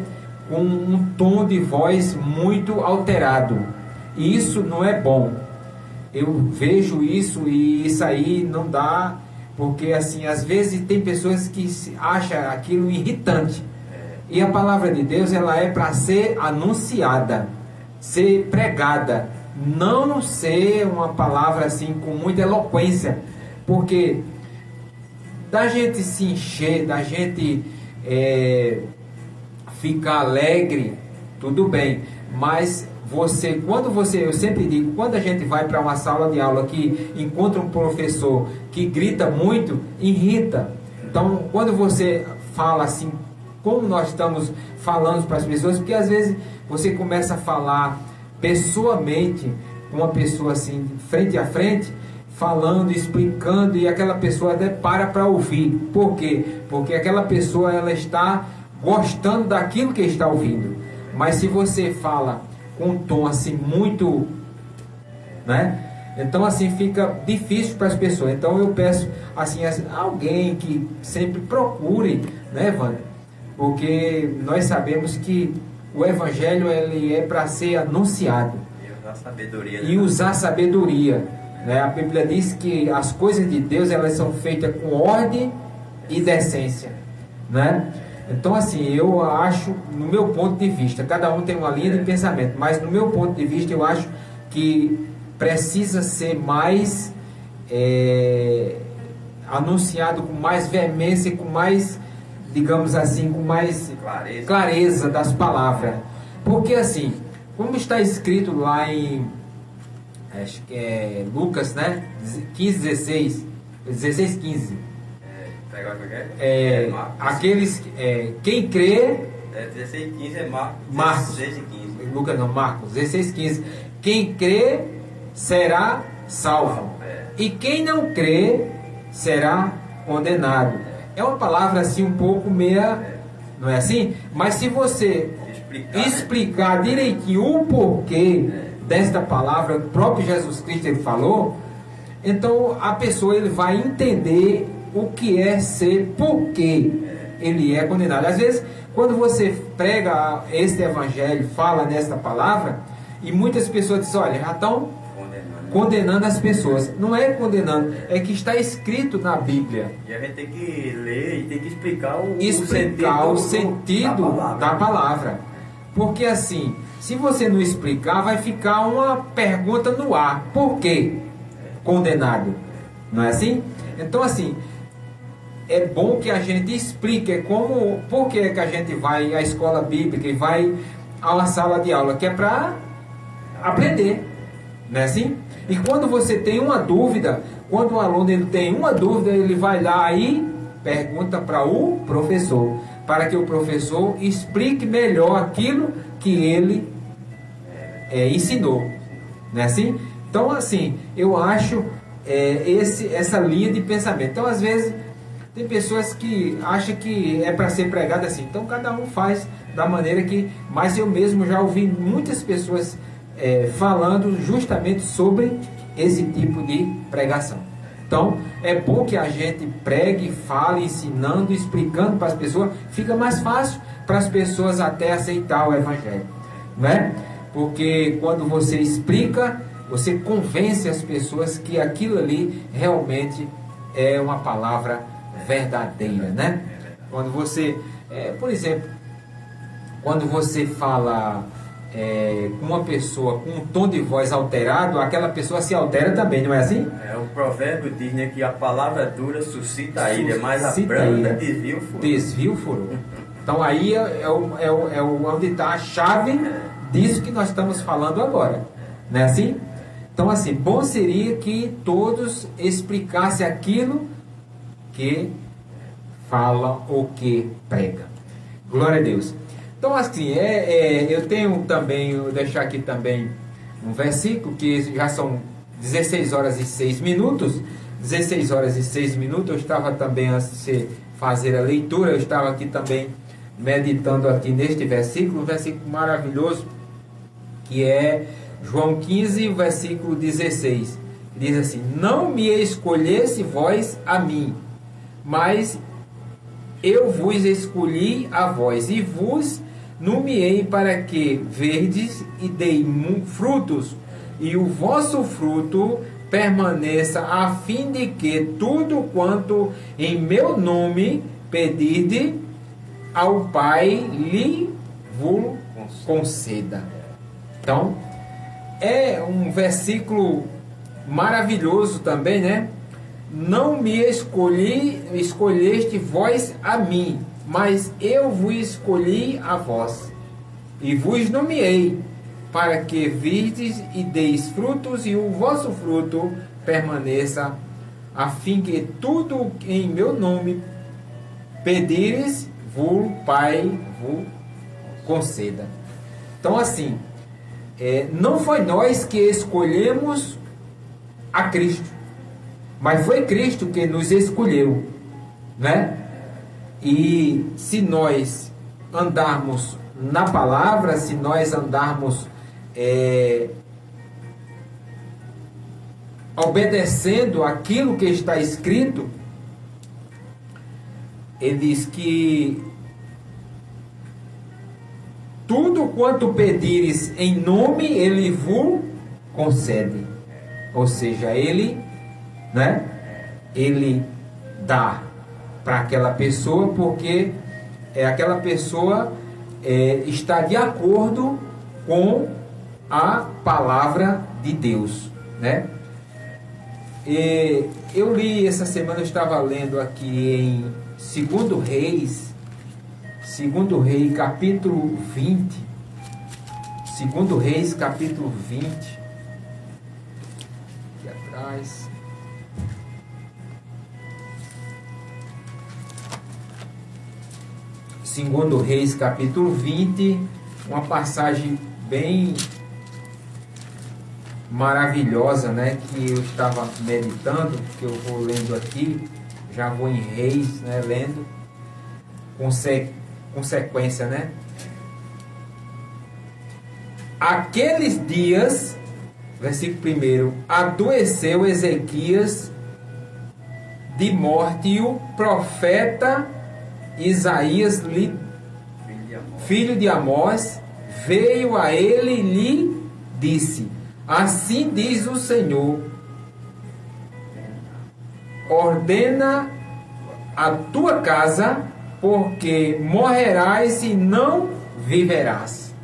com um tom de voz muito alterado. E isso não é bom. Eu vejo isso, e isso aí não dá, porque assim, às vezes tem pessoas que acham aquilo irritante. E a palavra de Deus, ela é para ser anunciada, ser pregada, não ser uma palavra assim com muita eloquência, porque da gente se encher, da gente ficar alegre, tudo bem, mas eu sempre digo, quando a gente vai para uma sala de aula que encontra um professor que grita muito, irrita. Então, quando você fala assim, como nós estamos falando para as pessoas, porque às vezes você começa a falar pessoalmente com uma pessoa assim, frente a frente, falando, explicando, e aquela pessoa até para ouvir. Por quê? Porque aquela pessoa ela está gostando daquilo que está ouvindo. Mas se você fala com um tom assim muito, Então assim fica difícil para as pessoas. Então eu peço assim, alguém que sempre procure, né, Wander? Porque nós sabemos que o Evangelho ele é para ser anunciado e usar sabedoria, né? A Bíblia diz que as coisas de Deus elas são feitas com ordem e decência, né? Então assim, eu acho, no meu ponto de vista, cada um tem uma linha de pensamento, mas no meu ponto de vista eu acho que precisa ser mais anunciado com mais veemência, com mais, digamos assim, com mais clareza das palavras. Porque assim, como está escrito lá em, acho que é Lucas, né? 16, 15. Aqueles, quem crê... 16, 15 é Marcos. 16 e 15. Lucas não, Marcos, 16, 15. Quem crê será salvo. E quem não crê será condenado. É uma palavra assim um pouco meia, não é assim? Mas se você explicar direitinho o porquê desta palavra, o próprio Jesus Cristo ele falou, então a pessoa ele vai entender o que é ser, porquê ele é condenado. Às vezes, quando você prega este evangelho, fala nesta palavra, e muitas pessoas dizem, olha, já estão condenando as pessoas. Não é condenando, é que está escrito na Bíblia. E a gente tem que ler e tem que explicar o sentido da palavra. Porque assim, se você não explicar, vai ficar uma pergunta no ar. Por quê condenado? Não é assim? Então assim, é bom que a gente explique como, por que a gente vai à escola bíblica e vai a uma sala de aula, que é para aprender, não é assim? E quando você tem uma dúvida, quando o aluno ele tem uma dúvida, ele vai lá e pergunta para o professor, para que o professor explique melhor aquilo que ele ensinou, não é assim? Então assim, eu acho essa linha de pensamento. Então às vezes tem pessoas que acham que é para ser pregado assim, então cada um faz da maneira que, mas eu mesmo já ouvi muitas pessoas falando justamente sobre esse tipo de pregação. Então é bom que a gente pregue, fale, ensinando, explicando para as pessoas, fica mais fácil para as pessoas até aceitar o Evangelho, né? Porque quando você explica, você convence as pessoas que aquilo ali realmente é uma palavra verdadeira, né? Quando você, por exemplo, quando você fala com uma pessoa com um tom de voz alterado, aquela pessoa se altera também, não é assim? O provérbio diz, né, que a palavra dura suscita a ira, mas a branda desvia o furor. Desvia o furor. Então aí onde está a chave disso que nós estamos falando agora, não é assim? Então assim, bom seria que todos explicassem aquilo que fala ou que prega. Glória a Deus. Então assim, eu tenho também, vou deixar aqui também um versículo que já são 16 horas e 6 minutos. 16 horas e 6 minutos, eu estava também, antes de fazer a leitura, eu estava aqui também meditando aqui neste versículo, um versículo maravilhoso, que é João 15, versículo 16. Diz assim: não me escolhesse vós a mim, mas eu vos escolhi a vós, e vos nomeei para que verdes e dei frutos, e o vosso fruto permaneça, a fim de que tudo quanto em meu nome pedirde ao Pai lhe vos conceda. Então, é um versículo maravilhoso também, né? Não me escolheste vós a mim, mas eu vos escolhi a vós, e vos nomeei, para que virdes e deis frutos, e o vosso fruto permaneça, a fim que tudo em meu nome pedires, o Pai vos conceda. Então assim, não foi nós que escolhemos a Cristo, mas foi Cristo que nos escolheu, né? E se nós andarmos na palavra, se nós andarmos obedecendo aquilo que está escrito, ele diz que tudo quanto pedires em nome, ele vos concede. Ou seja, ele, né, ele dá para aquela pessoa, porque aquela pessoa está de acordo com a palavra de Deus, né? E eu li essa semana, eu estava lendo aqui em 2 Reis, capítulo 20. 2 Reis, capítulo 20. Aqui atrás. Segundo Reis, capítulo 20, uma passagem bem maravilhosa, né, que eu estava meditando, que eu vou lendo aqui, já vou em Reis, né, lendo com sequência, né? Aqueles dias, versículo 1, adoeceu Ezequias de morte, e o profeta Isaías, filho de Amós, veio a ele e lhe disse: assim diz o Senhor, ordena a tua casa, porque morrerás e não viverás.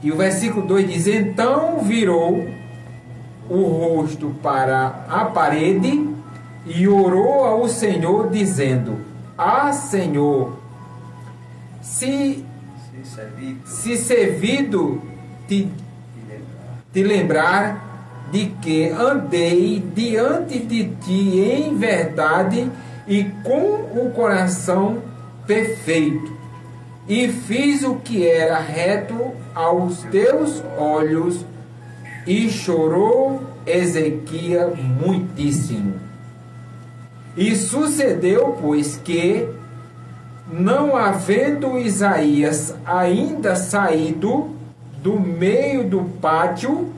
E o versículo 2 diz: então virou o rosto para a parede e orou ao Senhor, dizendo: ah, Senhor, se servido te lembrar de que andei diante de ti em verdade e com o coração perfeito, e fiz o que era reto aos teus olhos. E chorou Ezequias muitíssimo. E sucedeu, pois, que, não havendo Isaías ainda saído do meio do pátio,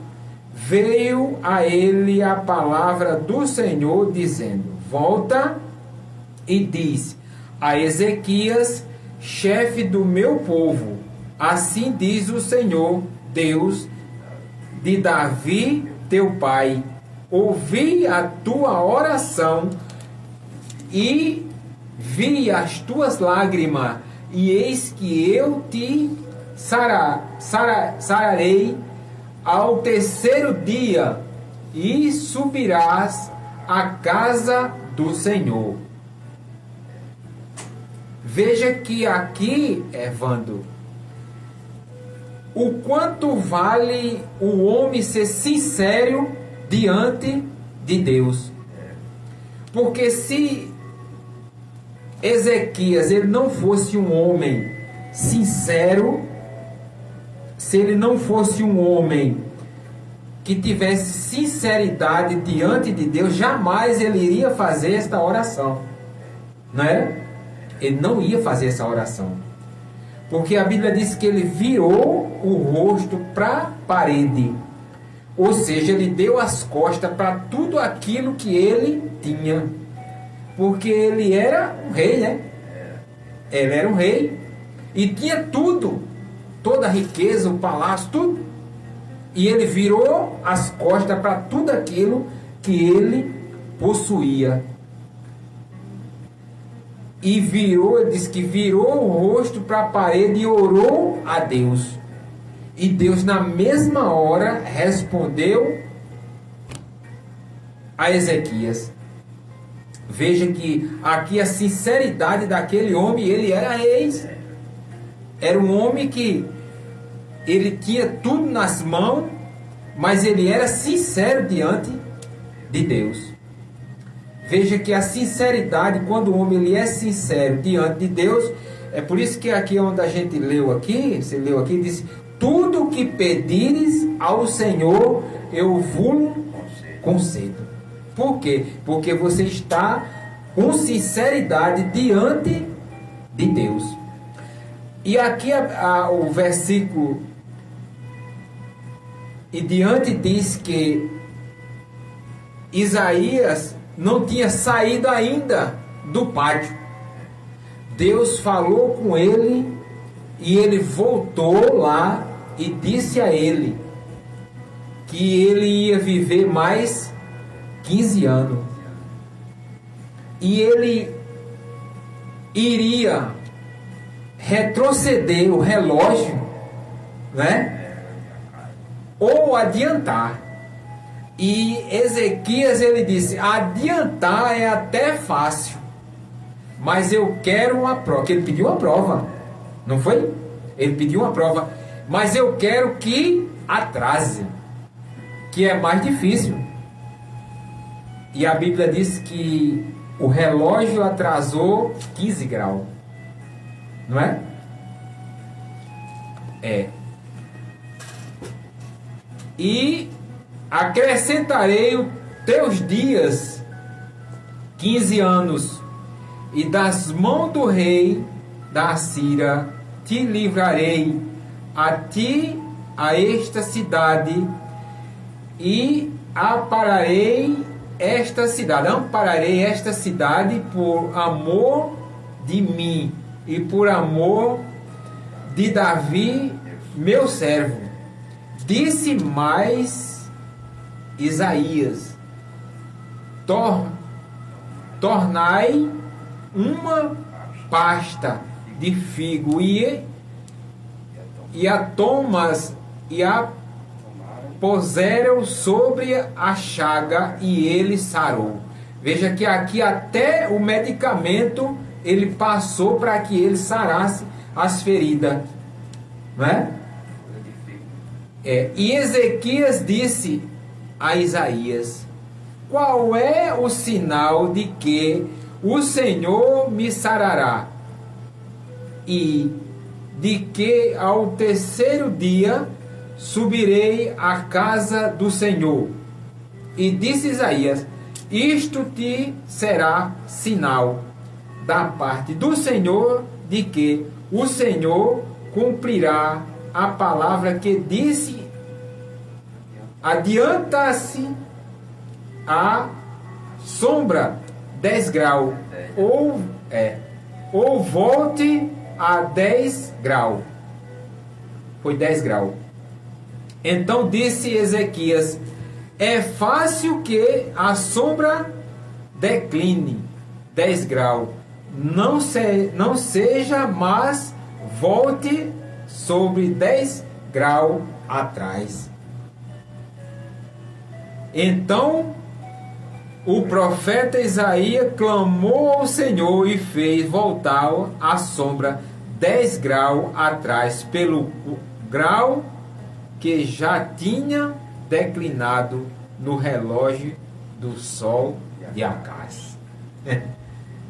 veio a ele a palavra do Senhor, dizendo: volta e diz a Ezequias, chefe do meu povo, assim diz o Senhor, Deus de Davi teu pai, ouvi a tua oração e vi as tuas lágrimas, e eis que eu te sararei ao terceiro dia, e subirás à casa do Senhor. Veja que aqui, Evandro, o quanto vale o homem ser sincero diante de Deus. Porque se Ezequias ele não fosse um homem sincero, se ele não fosse um homem que tivesse sinceridade diante de Deus, jamais ele iria fazer esta oração, não é? Ele não ia fazer essa oração, porque a Bíblia diz que ele virou o rosto para a parede, ou seja, ele deu as costas para tudo aquilo que ele tinha, porque ele era um rei, né? Ele era um rei e tinha tudo, toda a riqueza, o palácio, tudo, e ele virou as costas para tudo aquilo que ele possuía. E virou, ele diz que virou o rosto para a parede e orou a Deus. E Deus, na mesma hora, respondeu a Ezequias. Veja que aqui a sinceridade daquele homem, ele era rei. Era um homem que ele tinha tudo nas mãos, mas ele era sincero diante de Deus. Veja que a sinceridade, quando o homem ele é sincero diante de Deus, é por isso que aqui onde a gente leu aqui, você leu aqui, diz: tudo que pedires ao Senhor, eu vos concedo. Por quê? Porque você está com sinceridade diante de Deus. E aqui o versículo E diante diz que Isaías não tinha saído ainda do pátio. Deus falou com ele e ele voltou lá e disse a ele que ele ia viver mais 15 anos. E ele iria retroceder o relógio, né? Ou adiantar. E Ezequias, ele disse: adiantar é até fácil, mas eu quero uma prova. Que ele pediu uma prova, não foi? Ele pediu uma prova, mas eu quero que atrase, que é mais difícil. E a Bíblia diz que o relógio atrasou 15 graus, não é? É. E acrescentarei os teus dias 15 anos, e das mãos do rei da Assíria te livrarei a ti, a esta cidade, e ampararei esta cidade por amor de mim e por amor de Davi, meu servo. Disse mais Isaías: tornai uma pasta de figo e a tomas e a puseram sobre a chaga e ele sarou. Veja que aqui até o medicamento ele passou para que ele sarasse as feridas, não é? E Ezequias disse a Isaías: qual é o sinal de que o Senhor me sarará, e de que ao terceiro dia subirei à casa do Senhor? E disse Isaías: isto te será sinal da parte do Senhor, de que o Senhor cumprirá a palavra que disse. Adianta-se a sombra 10 graus, ou volte a 10 graus. Foi 10 graus. Então disse Ezequias: é fácil que a sombra decline 10 graus, não seja, mas volte sobre 10 graus atrás. Então o profeta Isaías clamou ao Senhor e fez voltar a sombra 10 graus atrás, pelo grau que já tinha declinado no relógio do sol de Acás.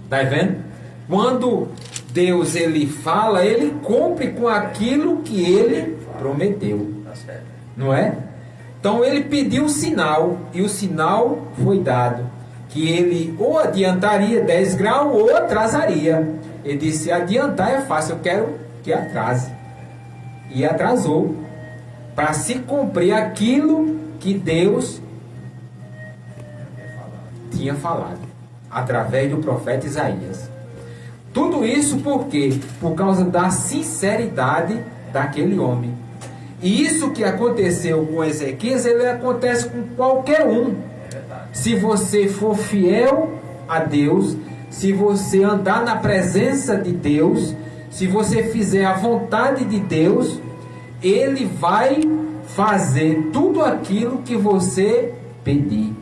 Está vendo? Quando Deus ele fala, ele cumpre com aquilo que ele prometeu, não é? Então ele pediu um sinal, e o sinal foi dado, que ele ou adiantaria 10 graus ou atrasaria. Ele disse: adiantar é fácil, eu quero que atrase. E atrasou, para se cumprir aquilo que Deus tinha falado, através do profeta Isaías. Tudo isso por quê? Por causa da sinceridade daquele homem. E isso que aconteceu com Ezequias, ele acontece com qualquer um. Se você for fiel a Deus, se você andar na presença de Deus, se você fizer a vontade de Deus, Ele vai fazer tudo aquilo que você pedir.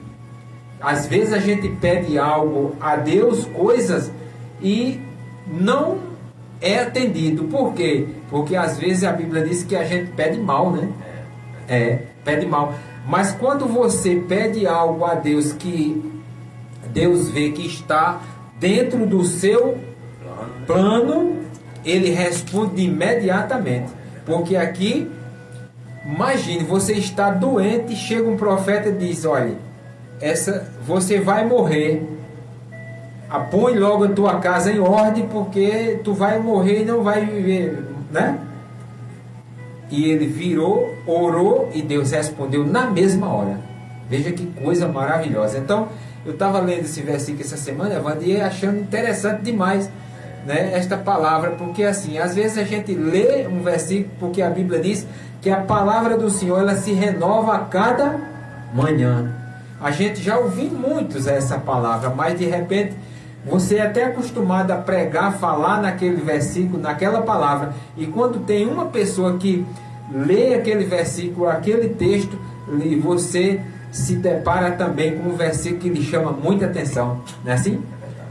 Às vezes a gente pede algo a Deus, coisas, e não é atendido. Por quê? Porque às vezes a Bíblia diz que a gente pede mal, né? Pede mal. Mas quando você pede algo a Deus que Deus vê que está dentro do seu plano, Ele responde imediatamente. Porque aqui, imagine, você está doente, chega um profeta e diz: olha, você vai morrer. Põe logo a tua casa em ordem, porque tu vai morrer e não vai viver, né? e ele virou, orou e Deus respondeu na mesma hora. Veja que coisa maravilhosa. Então, eu estava lendo esse versículo essa semana, Evandro, e achando interessante demais, né, esta palavra, porque assim, às vezes a gente lê um versículo porque a Bíblia diz que a palavra do Senhor ela se renova a cada manhã. A gente já ouviu muitos essa palavra, mas de repente você é até acostumado a pregar, falar naquele versículo, naquela palavra, e quando tem uma pessoa que lê aquele versículo, aquele texto, e você se depara também com um versículo que lhe chama muita atenção, não é assim?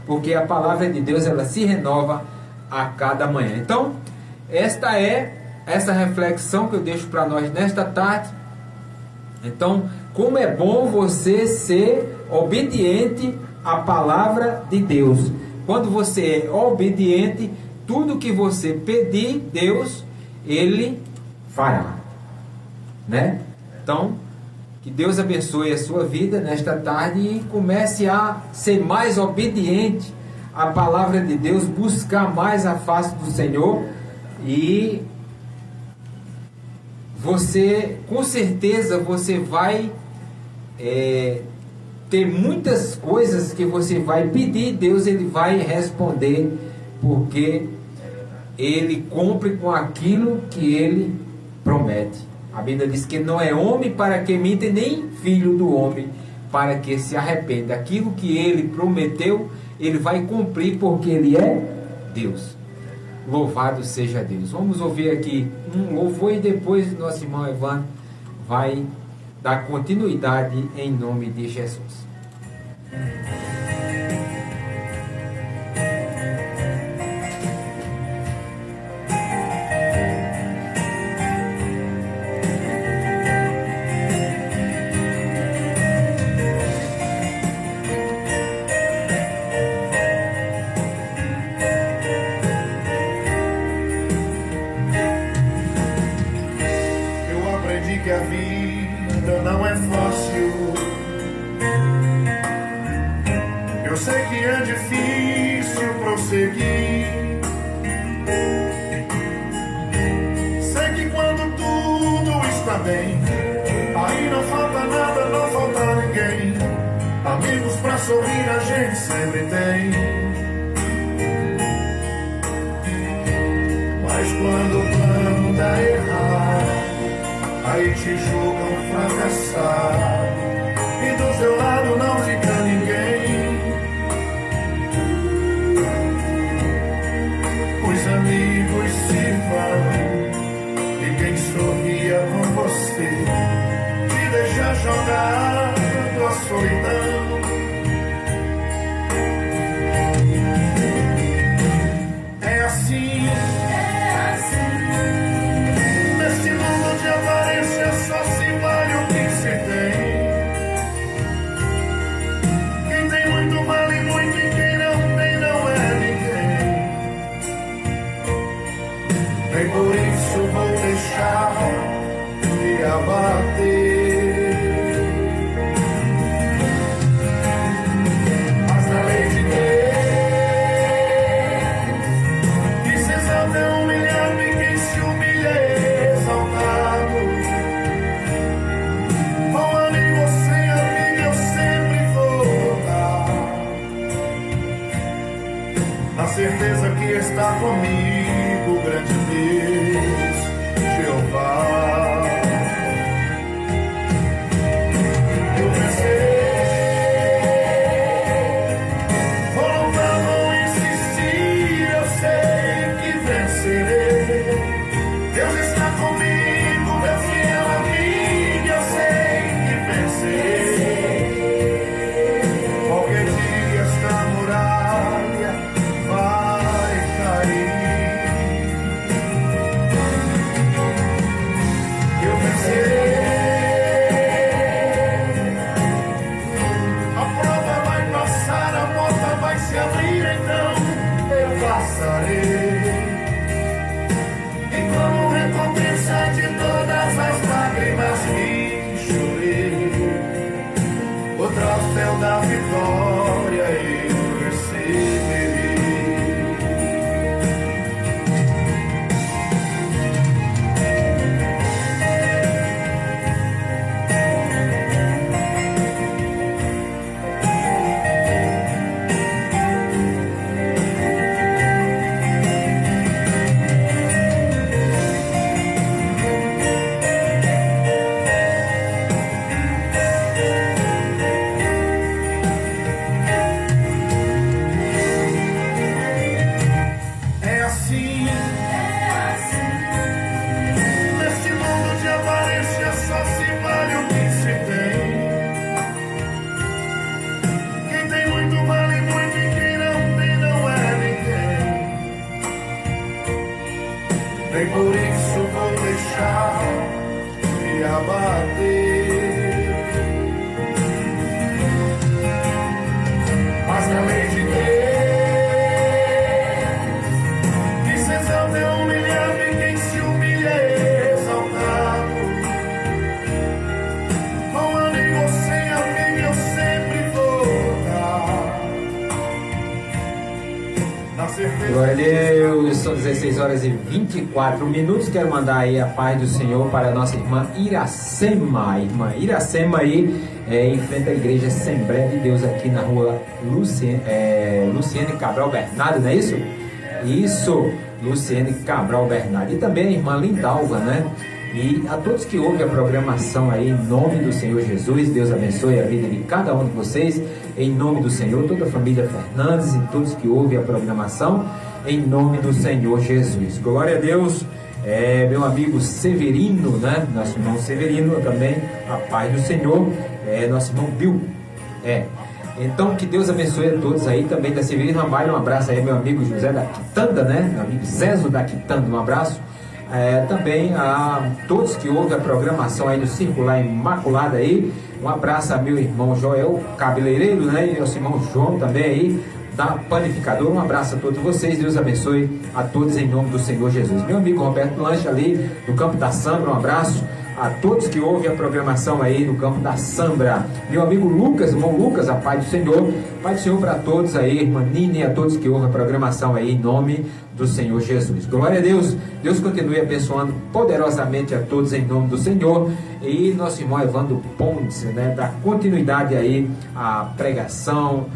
Porque a palavra de Deus ela se renova a cada manhã. Então, esta é essa reflexão que eu deixo para nós nesta tarde. Então, como é bom você ser obediente à palavra de Deus. Quando você é obediente, tudo que você pedir, Deus, Ele fará, né? Então, que Deus abençoe a sua vida nesta tarde e comece a ser mais obediente à palavra de Deus, buscar mais a face do Senhor, e você, com certeza, você vai ter muitas coisas que você vai pedir, Deus Ele vai responder, porque Ele cumpre com aquilo que Ele promete. A Bíblia diz que não é homem para que minta, nem filho do homem para que se arrependa. Aquilo que Ele prometeu, Ele vai cumprir, porque Ele é Deus. Louvado seja Deus. Vamos ouvir aqui um louvor e depois nosso irmão Evandro vai dar continuidade em nome de Jesus. Que a vida não é fácil. Eu sei que é difícil prosseguir. Sei que quando tudo está bem, aí não falta nada, não falta ninguém. Amigos pra sorrir a gente sempre tem. Mas quando o plano dá errado, aí te julgam fracassado, e do seu lado não fica ninguém. Os amigos se vão, e quem sorria com você te deixa jogado à solidão. É assim. Nesse mundo de aparência só se vale o que se tem. Quem tem muito vale muito, e quem não tem não é ninguém. Nem por isso vou deixar de abater. Mas na lei de Deus, que se exalta é humilhado, e quem se humilha é exaltado. Com amigo ou sem amigo eu sempre vou voltar, na certeza que está comigo o grande Deus, Jeová. Eu vencerei, vou lutar, vou insistir, eu sei que vencerei. Deus está comigo, meu fiel amigo, eu sei que vencerei. Qualquer dia esta muralha vai cair. isso vou deixar me abater. Mas que além de ter, que se exalta é humilhado e quem se humilha é exaltado. Com amigo ou sem amigo eu sempre vou dar. Na certeza. Glória a Deus, são 16 horas e 24 minutos. Quero mandar aí a paz do Senhor para a nossa irmã Iracema. Irmã Iracema aí, em frente à igreja Assembleia de Deus aqui na rua Luciene Cabral Bernardo, não é isso? Isso, Luciene Cabral Bernardo. E também a irmã Lindalva, né? E a todos que ouvem a programação aí, em nome do Senhor Jesus, Deus abençoe a vida de cada um de vocês, em nome do Senhor, toda a família Fernandes e todos que ouvem a programação, em nome do Senhor Jesus. Glória a Deus. Meu amigo Severino, né? Nosso irmão Severino também, a paz do Senhor. Nosso irmão Bill. Então, que Deus abençoe a todos aí, também da Severino Ramalho. Um abraço aí, meu amigo José da Quitanda, né? Meu amigo César da Quitanda, um abraço. Também a todos que ouvem a programação aí no Circular Imaculada aí. Um abraço a meu irmão Joel, cabeleireiro, né? E nosso irmão João também aí, da Panificadora. Um abraço a todos vocês, Deus abençoe a todos em nome do Senhor Jesus. Meu amigo Roberto Lanche ali do Campo da Sambra, um abraço a todos que ouvem a programação aí no Campo da Sambra. Meu amigo Lucas, irmão Lucas, a paz do Senhor. Paz do Senhor para todos aí, irmã Nini, a todos que ouvem a programação aí em nome do Senhor Jesus. Glória a Deus. Deus continue abençoando poderosamente a todos em nome do Senhor. E nosso irmão Evandro Pontes, né, dá continuidade aí à pregação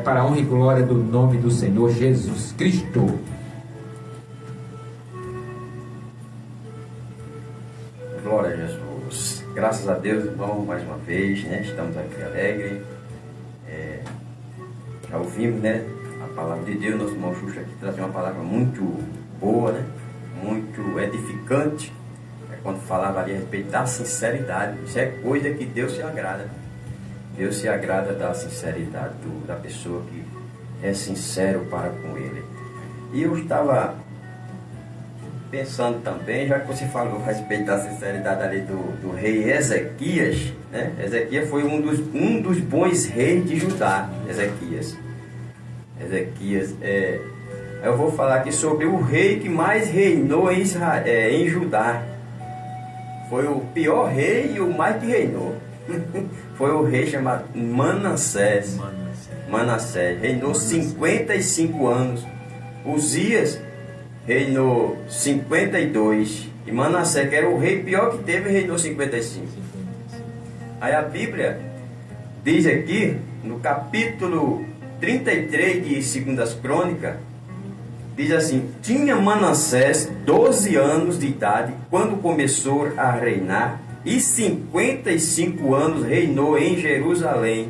para a honra e glória do nome do Senhor Jesus Cristo. Glória a Jesus. Graças a Deus, irmão, mais uma vez, né? Estamos aqui alegres. Já ouvimos, né? A palavra de Deus. Nosso irmão Xuxa aqui traz uma palavra muito boa, né? Muito edificante. Quando falava ali a respeito da sinceridade. Isso é coisa que Deus se agrada. Deus se agrada da sinceridade da pessoa que é sincero para com Ele. E eu estava pensando também, já que você falou a respeito da sinceridade ali do rei Ezequias, né? Ezequias foi um dos bons reis de Judá. Ezequias, eu vou falar aqui sobre o rei que mais reinou em Judá. Foi o pior rei e o mais que reinou. Foi o rei chamado Manassés. Reinou 55 anos. Uzias reinou 52. E Manassés, que era o rei pior que teve, reinou 55. Aí a Bíblia diz aqui, no capítulo 33 de 2 Crônicas, diz assim: tinha Manassés 12 anos de idade quando começou a reinar, e 55 anos reinou em Jerusalém,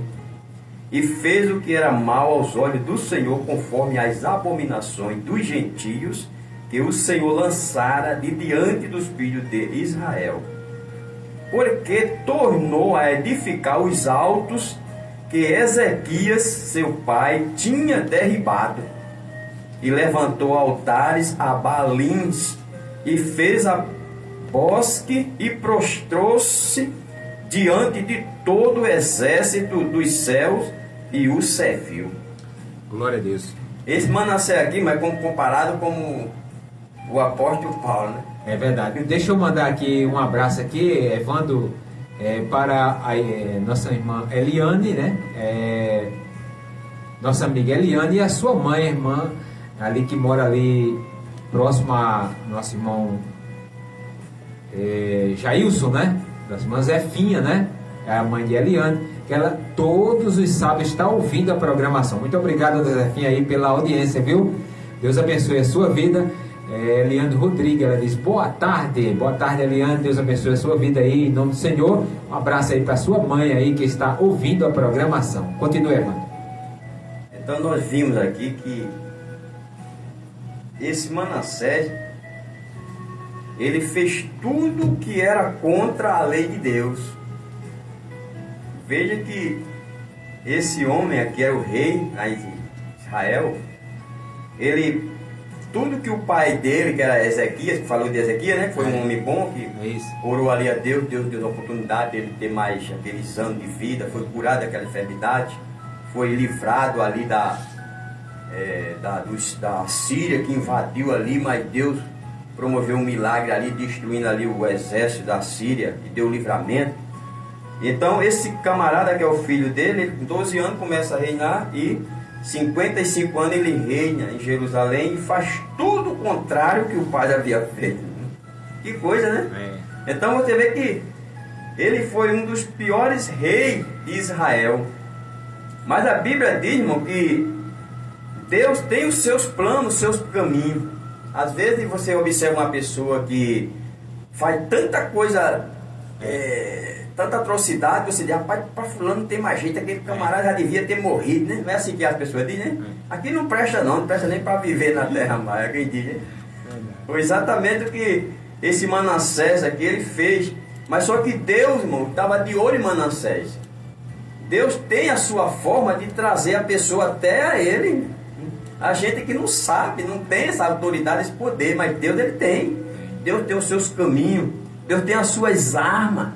e fez o que era mal aos olhos do Senhor, conforme as abominações dos gentios que o Senhor lançara de diante dos filhos de Israel, porque tornou a edificar os altos que Ezequias, seu pai, tinha derribado, e levantou altares a Baalins, e fez a bosque, e prostrou-se diante de todo o exército dos céus, e o serviu. Glória a Deus. Esse Manassés aqui, mas comparado com o apóstolo Paulo, né? É verdade. Deixa eu mandar aqui um abraço aqui, Evandro, para a nossa irmã Eliane, né? Nossa amiga Eliane e a sua mãe, irmã, ali que mora ali próximo a nosso irmão Jailson, né? Nossa irmã Zefinha, né? É a mãe de Eliane, que ela todos os sábados está ouvindo a programação. Muito obrigado, Zefinha, aí pela audiência, viu? Deus abençoe a sua vida. Eliane Rodrigues, ela diz: boa tarde, Eliane, Deus abençoe a sua vida aí, em nome do Senhor. Um abraço aí para sua mãe aí que está ouvindo a programação. Continue, Evandro. Então nós vimos aqui que esse Manassés, ele fez tudo que era contra a lei de Deus. Veja que esse homem aqui era o rei de Israel. Ele tudo que o pai dele, que era Ezequias, que falou de Ezequias, né? Que foi um homem bom, que Isso. orou ali a Deus, Deus deu a oportunidade dele ter mais aqueles anos de vida, foi curado daquela enfermidade, foi livrado ali da Síria, que invadiu ali, mas Deus promoveu um milagre ali, destruindo ali o exército da Síria, e deu livramento. Então esse camarada que é o filho dele, ele, com 12 anos começa a reinar, e 55 anos ele reina em Jerusalém e faz tudo o contrário que o pai havia feito. Que coisa, né? Então você vê que ele foi um dos piores reis de Israel. Mas a Bíblia diz, irmão, que Deus tem os seus planos, os seus caminhos. Às vezes você observa uma pessoa que faz tanta coisa, tanta atrocidade, você diz, rapaz, para fulano não tem mais jeito, aquele camarada já devia ter morrido, né? Não é assim que as pessoas dizem, né? Aqui não presta não, não presta nem para viver na terra mais, quem diz, né? Foi exatamente o que esse Manassés aqui ele fez. Mas só que Deus, irmão, estava de olho em Manassés. Deus tem a sua forma de trazer a pessoa até a ele. A gente que não sabe, não tem essa autoridade, esse poder, mas Deus ele tem. Deus tem os seus caminhos, Deus tem as suas armas,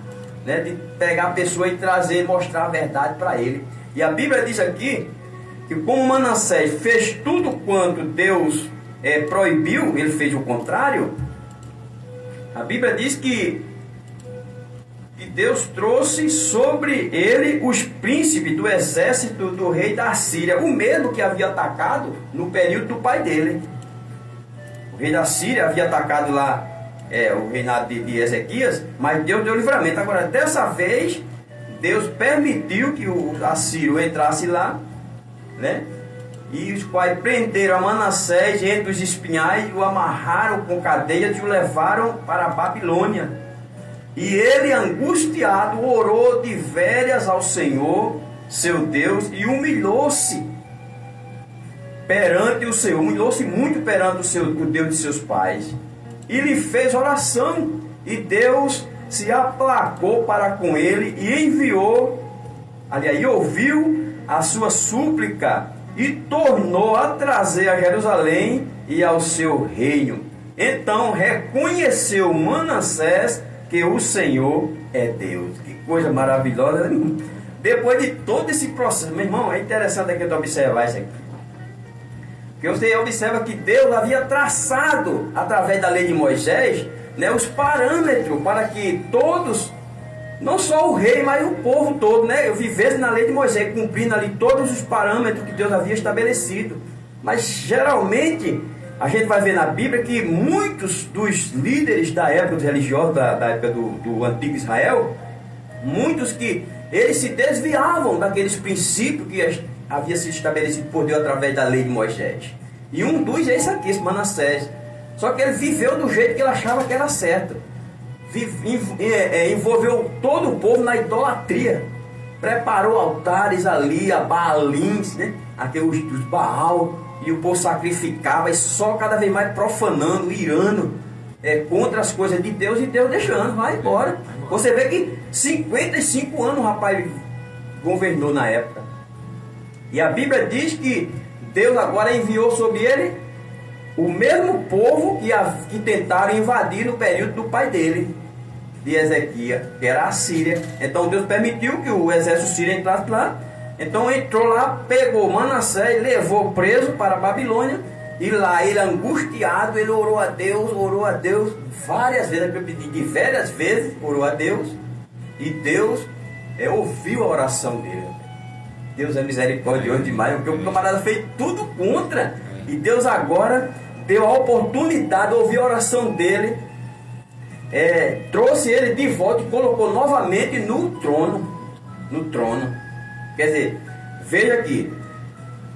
né, de pegar a pessoa e trazer, mostrar a verdade para ele. E a Bíblia diz aqui que como Manassés fez tudo quanto Deus proibiu, ele fez o contrário. A Bíblia diz que Deus trouxe sobre ele os príncipes do exército do rei da Síria, o mesmo que havia atacado no período do pai dele. O rei da Síria havia atacado lá o reinado de Ezequias, mas Deus deu livramento. Agora, dessa vez, Deus permitiu que o assírio entrasse lá, né? E os quais prenderam a Manassés entre os espinhais, o amarraram com cadeias e o levaram para a Babilônia. E ele, angustiado, orou de veras ao Senhor, seu Deus, e humilhou-se perante o Senhor, humilhou-se muito perante o Deus de seus pais. E lhe fez oração, e Deus se aplacou para com ele, e enviou, aliás, e ouviu a sua súplica, e tornou a trazer a Jerusalém e ao seu reino. Então reconheceu Manassés que o Senhor é Deus. Que coisa maravilhosa, né? Depois de todo esse processo, meu irmão, é interessante aqui observar isso aqui. Porque você observa que Deus havia traçado, através da lei de Moisés, né, os parâmetros para que todos, não só o rei, mas o povo todo, né, vivesse na lei de Moisés, cumprindo ali todos os parâmetros que Deus havia estabelecido. Mas geralmente a gente vai ver na Bíblia que muitos dos líderes da época dos religiosos, da época do antigo Israel, muitos que eles se desviavam daqueles princípios que havia sido estabelecido por Deus através da lei de Moisés. E um dos é esse aqui, esse Manassés. Só que ele viveu do jeito que ele achava que era certo. Envolveu todo o povo na idolatria. Preparou altares ali, a Baalins, né? Aqueles dos Baal. E o povo sacrificava e só cada vez mais profanando, irando contra as coisas de Deus, e Deus deixando, vai embora. Você vê que 55 anos o rapaz governou na época. E a Bíblia diz que Deus agora enviou sobre ele o mesmo povo que tentaram invadir no período do pai dele, de Ezequias, que era a Síria. Então Deus permitiu que o exército sírio entrasse lá. Então entrou lá, pegou Manassés, levou preso para a Babilônia, e lá ele, angustiado, ele orou a Deus várias vezes, diversas vezes orou a Deus, e Deus ouviu a oração dele. Deus é misericordioso demais, porque o camarada fez tudo contra, e Deus agora deu a oportunidade de ouvir a oração dele, trouxe ele de volta e colocou novamente no trono. Quer dizer, veja aqui,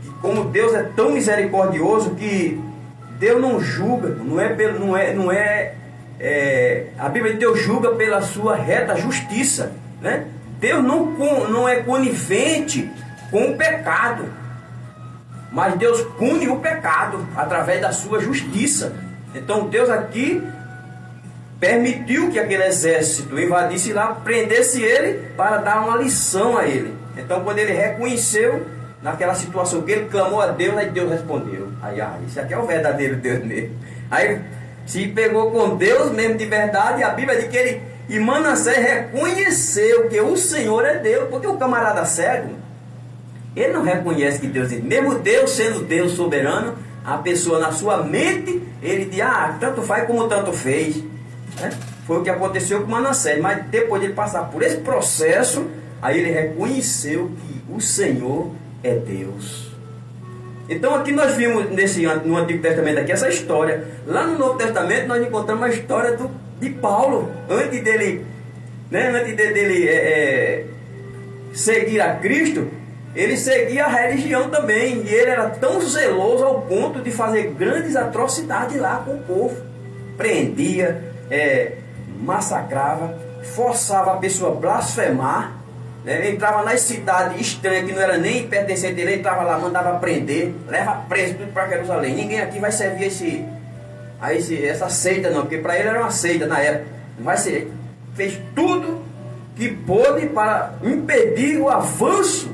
que como Deus é tão misericordioso que Deus não julga, a Bíblia de Deus julga pela sua reta justiça, né? Deus não é conivente com o pecado, mas Deus pune o pecado através da sua justiça. Então Deus aqui permitiu que aquele exército invadisse lá, prendesse ele para dar uma lição a ele. Então quando ele reconheceu, naquela situação que ele clamou a Deus, aí Deus respondeu. Aí, isso aqui é o verdadeiro Deus mesmo. Aí se pegou com Deus mesmo de verdade, a Bíblia diz que ele, e Manassés reconheceu que o Senhor é Deus, porque o camarada cego, ele não reconhece que Deus é Deus. Mesmo Deus sendo Deus soberano, a pessoa na sua mente, ele diz, tanto faz como tanto fez. Né? Foi o que aconteceu com Manassés, mas depois de ele passar por esse processo, aí ele reconheceu que o Senhor é Deus. Então aqui nós vimos no Antigo Testamento aqui essa história. Lá no Novo Testamento nós encontramos a história de Paulo, antes dele seguir a Cristo, ele seguia a religião também, e ele era tão zeloso ao ponto de fazer grandes atrocidades lá com o povo. Prendia, massacrava, forçava a pessoa a blasfemar, né? Entrava nas cidades estranhas que não era nem pertencente dele, entrava lá, mandava prender, leva preso tudo para Jerusalém. Ninguém aqui vai servir essa seita não, porque para ele era uma seita na época. Não vai ser. Fez tudo que pôde para impedir o avanço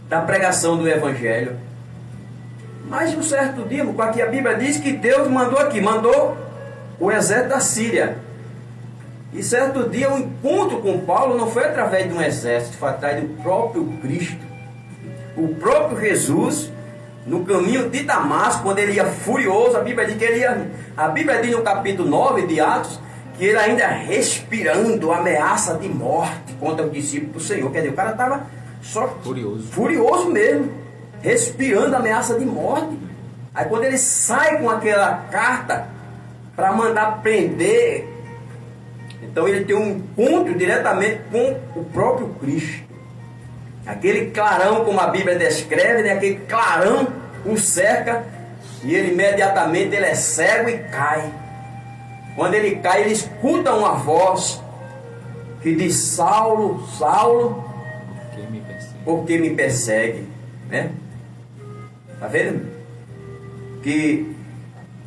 da pregação do Evangelho. Mas um certo dia, aqui a Bíblia diz que Deus mandou o exército da Síria. E certo dia o encontro com Paulo não foi através de um exército, foi através do próprio Cristo. O próprio Jesus, no caminho de Damasco, quando ele ia furioso, a Bíblia diz no capítulo 9 de Atos, que ele ainda respirando ameaça de morte contra os discípulos do Senhor. Quer dizer, o cara estava só furioso mesmo, respirando ameaça de morte. Aí quando ele sai com aquela carta para mandar prender, então ele tem um encontro diretamente com o próprio Cristo. Aquele clarão, como a Bíblia descreve, né? Aquele clarão o cerca, e ele imediatamente ele é cego e cai. Quando ele cai, ele escuta uma voz que diz: Saulo, Saulo, por que me persegue? Né? Tá vendo? Que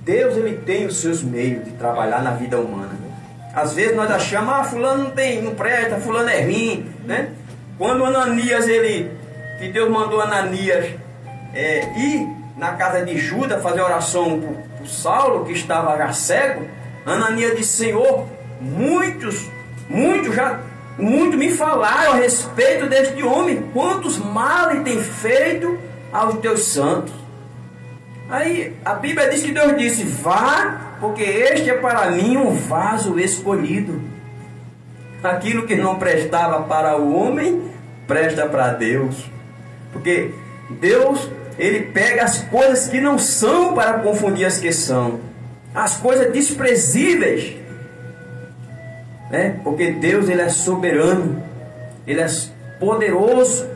Deus ele tem os seus meios de trabalhar na vida humana. Às vezes nós achamos, fulano não presta, fulano é ruim, né? Quando Ananias, que Deus mandou Ananias ir na casa de Judas fazer oração por Saulo, que estava já cego, Ananias disse: Senhor, muitos me falaram a respeito deste homem, quantos males tem feito aos teus santos. Aí a Bíblia diz que Deus disse: vá, porque este é para mim um vaso escolhido. Aquilo que não prestava para o homem, presta para Deus. Porque Deus, ele pega as coisas que não são para confundir as que são, as coisas desprezíveis, né? Porque Deus, ele é soberano, ele é poderoso,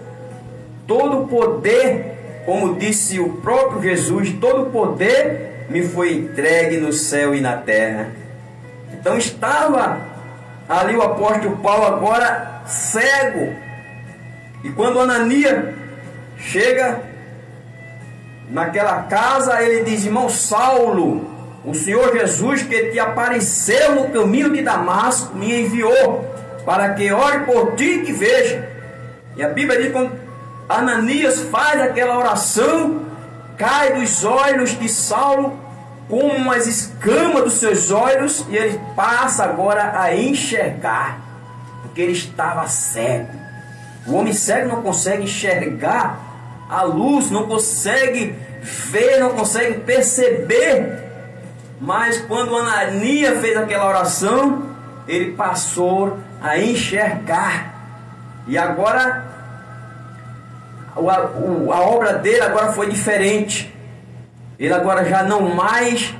todo poder, como disse o próprio Jesus, todo poder me foi entregue no céu e na terra. Então estava ali o apóstolo Paulo agora cego, e quando Ananias chega naquela casa, ele diz: irmão Saulo, o Senhor Jesus, que te apareceu no caminho de Damasco, me enviou para que ore por ti e que veja. E a Bíblia diz que quando Ananias faz aquela oração, cai dos olhos de Saulo como umas escamas dos seus olhos, e ele passa agora a enxergar, porque ele estava cego. O homem cego não consegue enxergar a luz, não consegue ver, não consegue perceber. Mas quando Ananias fez aquela oração, ele passou a enxergar. E agora a obra dele agora foi diferente. Ele agora já não mais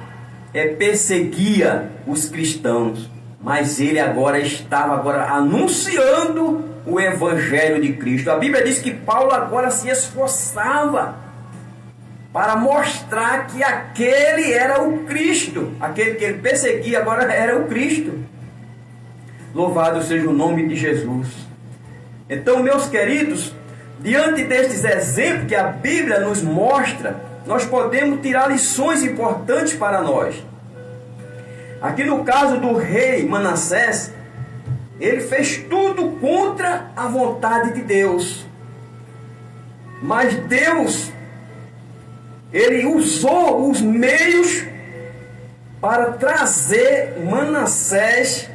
perseguia os cristãos, mas ele agora estava anunciando o Evangelho de Cristo. A Bíblia diz que Paulo agora se esforçava para mostrar que aquele era o Cristo. Aquele que ele perseguia agora era o Cristo. Louvado seja o nome de Jesus. Então, meus queridos, diante destes exemplos que a Bíblia nos mostra, nós podemos tirar lições importantes para nós. Aqui no caso do rei Manassés, ele fez tudo contra a vontade de Deus. Mas Deus, Ele usou os meios para trazer Manassés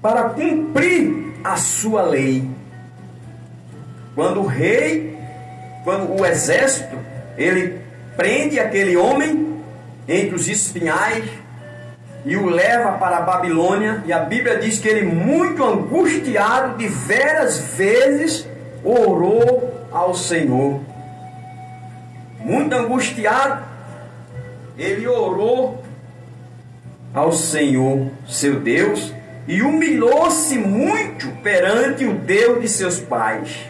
para cumprir a sua lei. Quando o exército, ele prende aquele homem entre os espinhais e o leva para a Babilônia, e a Bíblia diz que ele, muito angustiado, diversas vezes orou ao Senhor. Muito angustiado, ele orou ao Senhor, seu Deus, e humilhou-se muito perante o Deus de seus pais.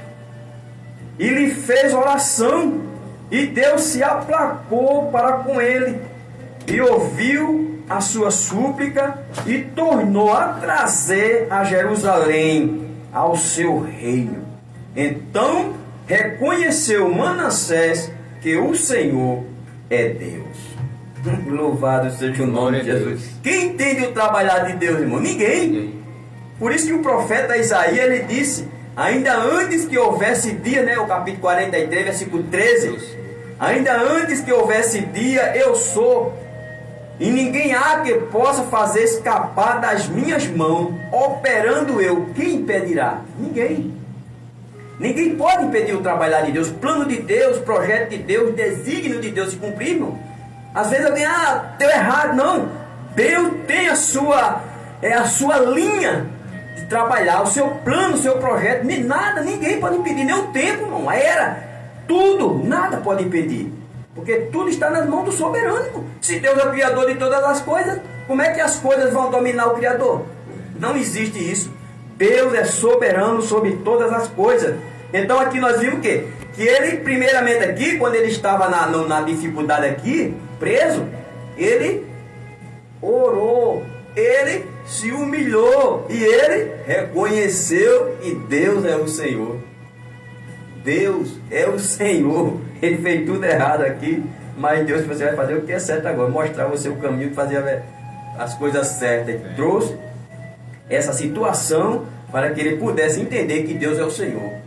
E lhe fez oração, e Deus se aplacou para com ele, e ouviu a sua súplica, e tornou a trazer a Jerusalém, ao seu reino. Então reconheceu Manassés que o Senhor é Deus. Louvado seja o nome de Jesus. Quem entende o trabalhar de Deus, irmão? Ninguém. Por isso que o profeta Isaías, ele disse, ainda antes que houvesse dia, né, o capítulo 43, versículo 13, ainda antes que houvesse dia, eu sou, e ninguém há que possa fazer escapar das minhas mãos, operando eu. Quem impedirá? Ninguém. Ninguém pode impedir o trabalhar de Deus, plano de Deus, projeto de Deus, desígnio de Deus se cumprir, irmão. Às vezes alguém, deu errado. Não, Deus tem a sua linha de trabalhar, o seu plano, o seu projeto. Nada, ninguém pode impedir, nem o tempo, irmão, a era, tudo, nada pode impedir. Porque tudo está nas mãos do soberano, irmão. Se Deus é o Criador de todas as coisas, como é que as coisas vão dominar o Criador? Não existe isso. Deus é soberano sobre todas as coisas. Então aqui nós vimos o quê? Que ele, primeiramente aqui, quando ele estava na dificuldade aqui, preso, ele orou, ele se humilhou e ele reconheceu que Deus é o Senhor. Deus é o Senhor. Ele fez tudo errado aqui, mas Deus, você vai fazer o que é certo agora, mostrar você o caminho de fazer as coisas certas. Ele trouxe essa situação para que ele pudesse entender que Deus é o Senhor.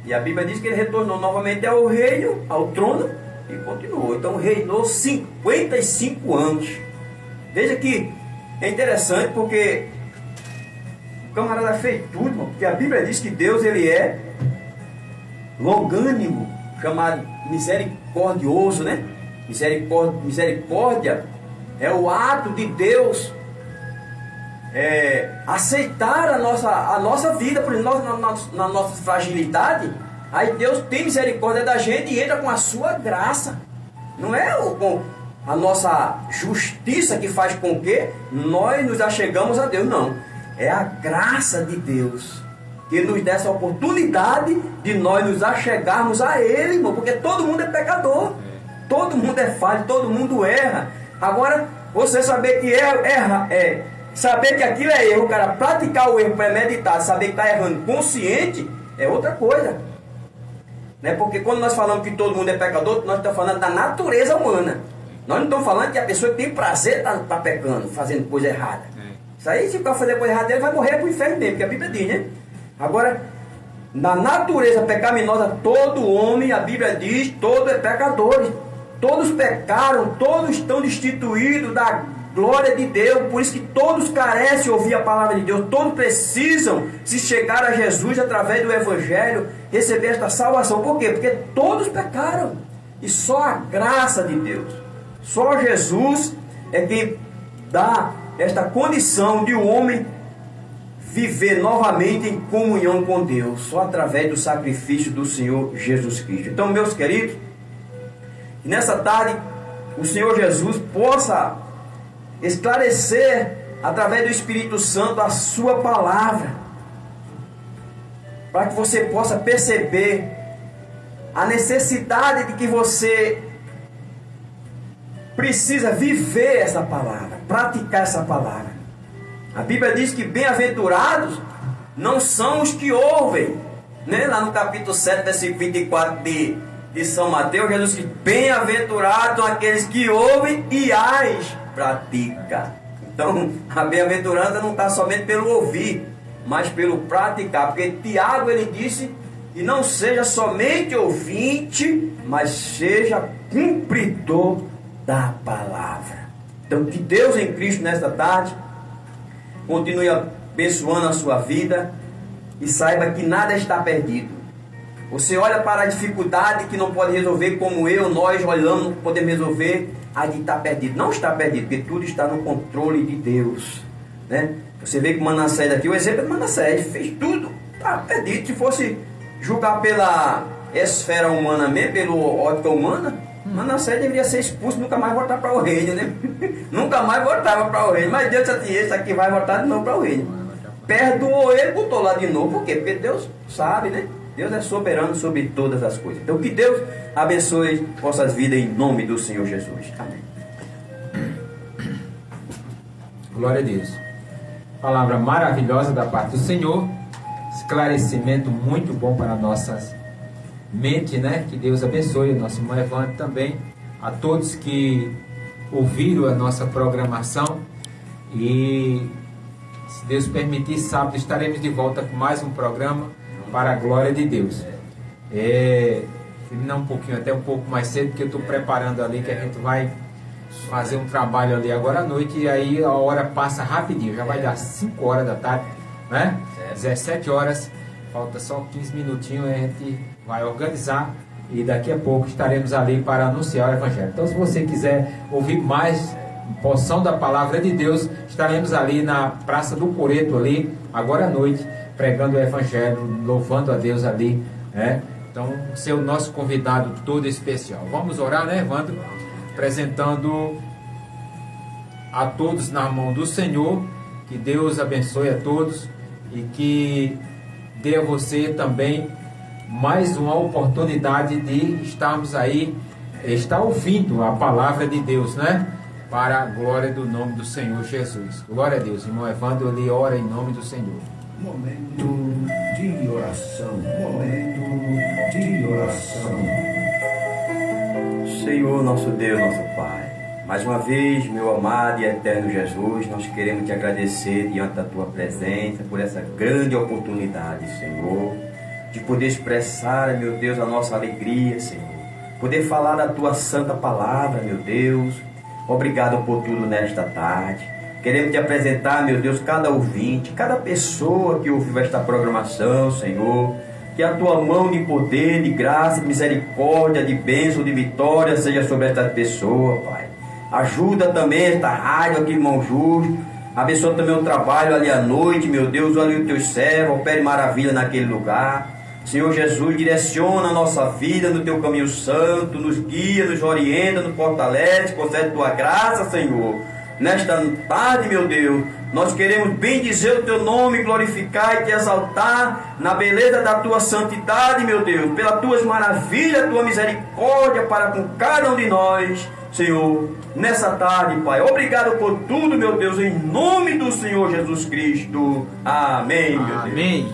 E a Bíblia diz que ele retornou novamente ao reino, ao trono, e continuou. Então reinou 55 anos. Veja que é interessante, porque o camarada fez tudo, irmão, porque a Bíblia diz que Deus, ele é longânimo, chamado misericordioso, né? Misericórdia é o ato de Deus aceitar a nossa vida, por nós na nossa fragilidade. Aí Deus tem misericórdia da gente e entra com a sua graça. Não é com a nossa justiça que faz com que nós nos achegamos a Deus, não. É a graça de Deus que nos dá essa oportunidade de nós nos achegarmos a Ele, irmão, porque todo mundo é pecador, todo mundo é falho, todo mundo erra. Agora, você saber que saber que aquilo é erro, o cara praticar o erro premeditado, saber que está errando consciente, é outra coisa. Né? Porque quando nós falamos que todo mundo é pecador, nós estamos falando da natureza humana. Nós não estamos falando que a pessoa que tem prazer está pecando, fazendo coisa errada. Isso aí, se o cara fazer coisa errada, ele vai morrer para o inferno mesmo, porque a Bíblia diz, né? Agora, na natureza pecaminosa, todo homem, a Bíblia diz, todo é pecador. Todos pecaram, todos estão destituídos da glória de Deus. Por isso que todos carecem de ouvir a palavra de Deus. Todos precisam se chegar a Jesus através do Evangelho, receber esta salvação. Por quê? Porque todos pecaram. E só a graça de Deus, só Jesus é quem dá esta condição de o homem viver novamente em comunhão com Deus, só através do sacrifício do Senhor Jesus Cristo. Então, meus queridos, que nessa tarde o Senhor Jesus possa esclarecer através do Espírito Santo a sua palavra, para que você possa perceber a necessidade de que você precisa viver essa palavra, praticar essa palavra. A Bíblia diz que bem-aventurados não são os que ouvem, né? Lá no capítulo 7, versículo 24 de São Mateus, Jesus diz: bem-aventurados são aqueles que ouvem e as pratica. Então, a bem-aventurança não está somente pelo ouvir, mas pelo praticar. Porque Tiago, ele disse E não seja somente ouvinte, mas seja cumpridor da palavra. Então, que Deus em Cristo nesta tarde continue abençoando a sua vida e saiba que nada está perdido. Você olha para a dificuldade que não pode resolver como nós olhamos, não podemos resolver, aí está perdido. Não está perdido, porque tudo está no controle de Deus, né? Você vê que Manassés aqui, o exemplo é Manassés, ele fez tudo, está perdido. Se fosse julgar pela esfera humana mesmo, pela ótica humana, Manassés deveria ser expulso, nunca mais voltar para o reino, né? Nunca mais voltava para o reino. Mas Deus disse, esse aqui vai voltar de novo para o reino. Perdoou ele, botou lá de novo. Por quê? Porque Deus sabe, né? Deus é soberano sobre todas as coisas. Então que Deus abençoe vossas vidas em nome do Senhor Jesus. Amém. Glória a Deus. Palavra maravilhosa da parte do Senhor. Esclarecimento muito bom para nossas mente, né? Que Deus abençoe o nosso irmão Evandro também, a todos que ouviram a nossa programação, e se Deus permitir, sábado estaremos de volta com mais um programa para a glória de Deus. Terminar até um pouco mais cedo, porque eu estou preparando ali que a gente vai fazer um trabalho ali agora à noite, e aí a hora passa rapidinho, já vai dar 5 horas da tarde, né? 17 horas, falta só 15 minutinhos, a gente vai organizar e daqui a pouco estaremos ali para anunciar o Evangelho. Então, se você quiser ouvir mais porção da Palavra de Deus, estaremos ali na Praça do Coreto, ali, agora à noite, pregando o Evangelho, louvando a Deus ali, né? Então, ser o nosso convidado todo especial. Vamos orar, né, Evandro? Apresentando a todos na mão do Senhor, que Deus abençoe a todos e que dê a você também mais uma oportunidade de estarmos aí, estar ouvindo a palavra de Deus, né? Para a glória do nome do Senhor Jesus. Glória a Deus. Irmão Evandro, ele ora em nome do Senhor. Momento de oração. Momento de oração. Senhor, nosso Deus, nosso Pai, mais uma vez, meu amado e eterno Jesus, nós queremos te agradecer diante da tua presença por essa grande oportunidade, Senhor, de poder expressar, meu Deus, a nossa alegria, Senhor, poder falar da tua santa palavra, meu Deus. Obrigado por tudo nesta tarde. Queremos te apresentar, meu Deus, cada ouvinte, cada pessoa que ouviu esta programação, Senhor. Que a tua mão de poder, de graça, de misericórdia, de bênção, de vitória seja sobre esta pessoa, Pai. Ajuda também esta rádio aqui, irmão Justo. Abençoa também o trabalho ali à noite, meu Deus. Olha os teus servos, opere maravilha naquele lugar. Senhor Jesus, direciona a nossa vida no teu caminho santo, nos guia, nos orienta, nos fortalece, concede tua graça, Senhor. Nesta tarde, meu Deus, nós queremos bendizer o teu nome, glorificar e te exaltar na beleza da tua santidade, meu Deus, pelas tuas maravilhas, tua misericórdia para com cada um de nós, Senhor, nessa tarde, Pai. Obrigado por tudo, meu Deus, em nome do Senhor Jesus Cristo. Amém, meu Deus. Amém.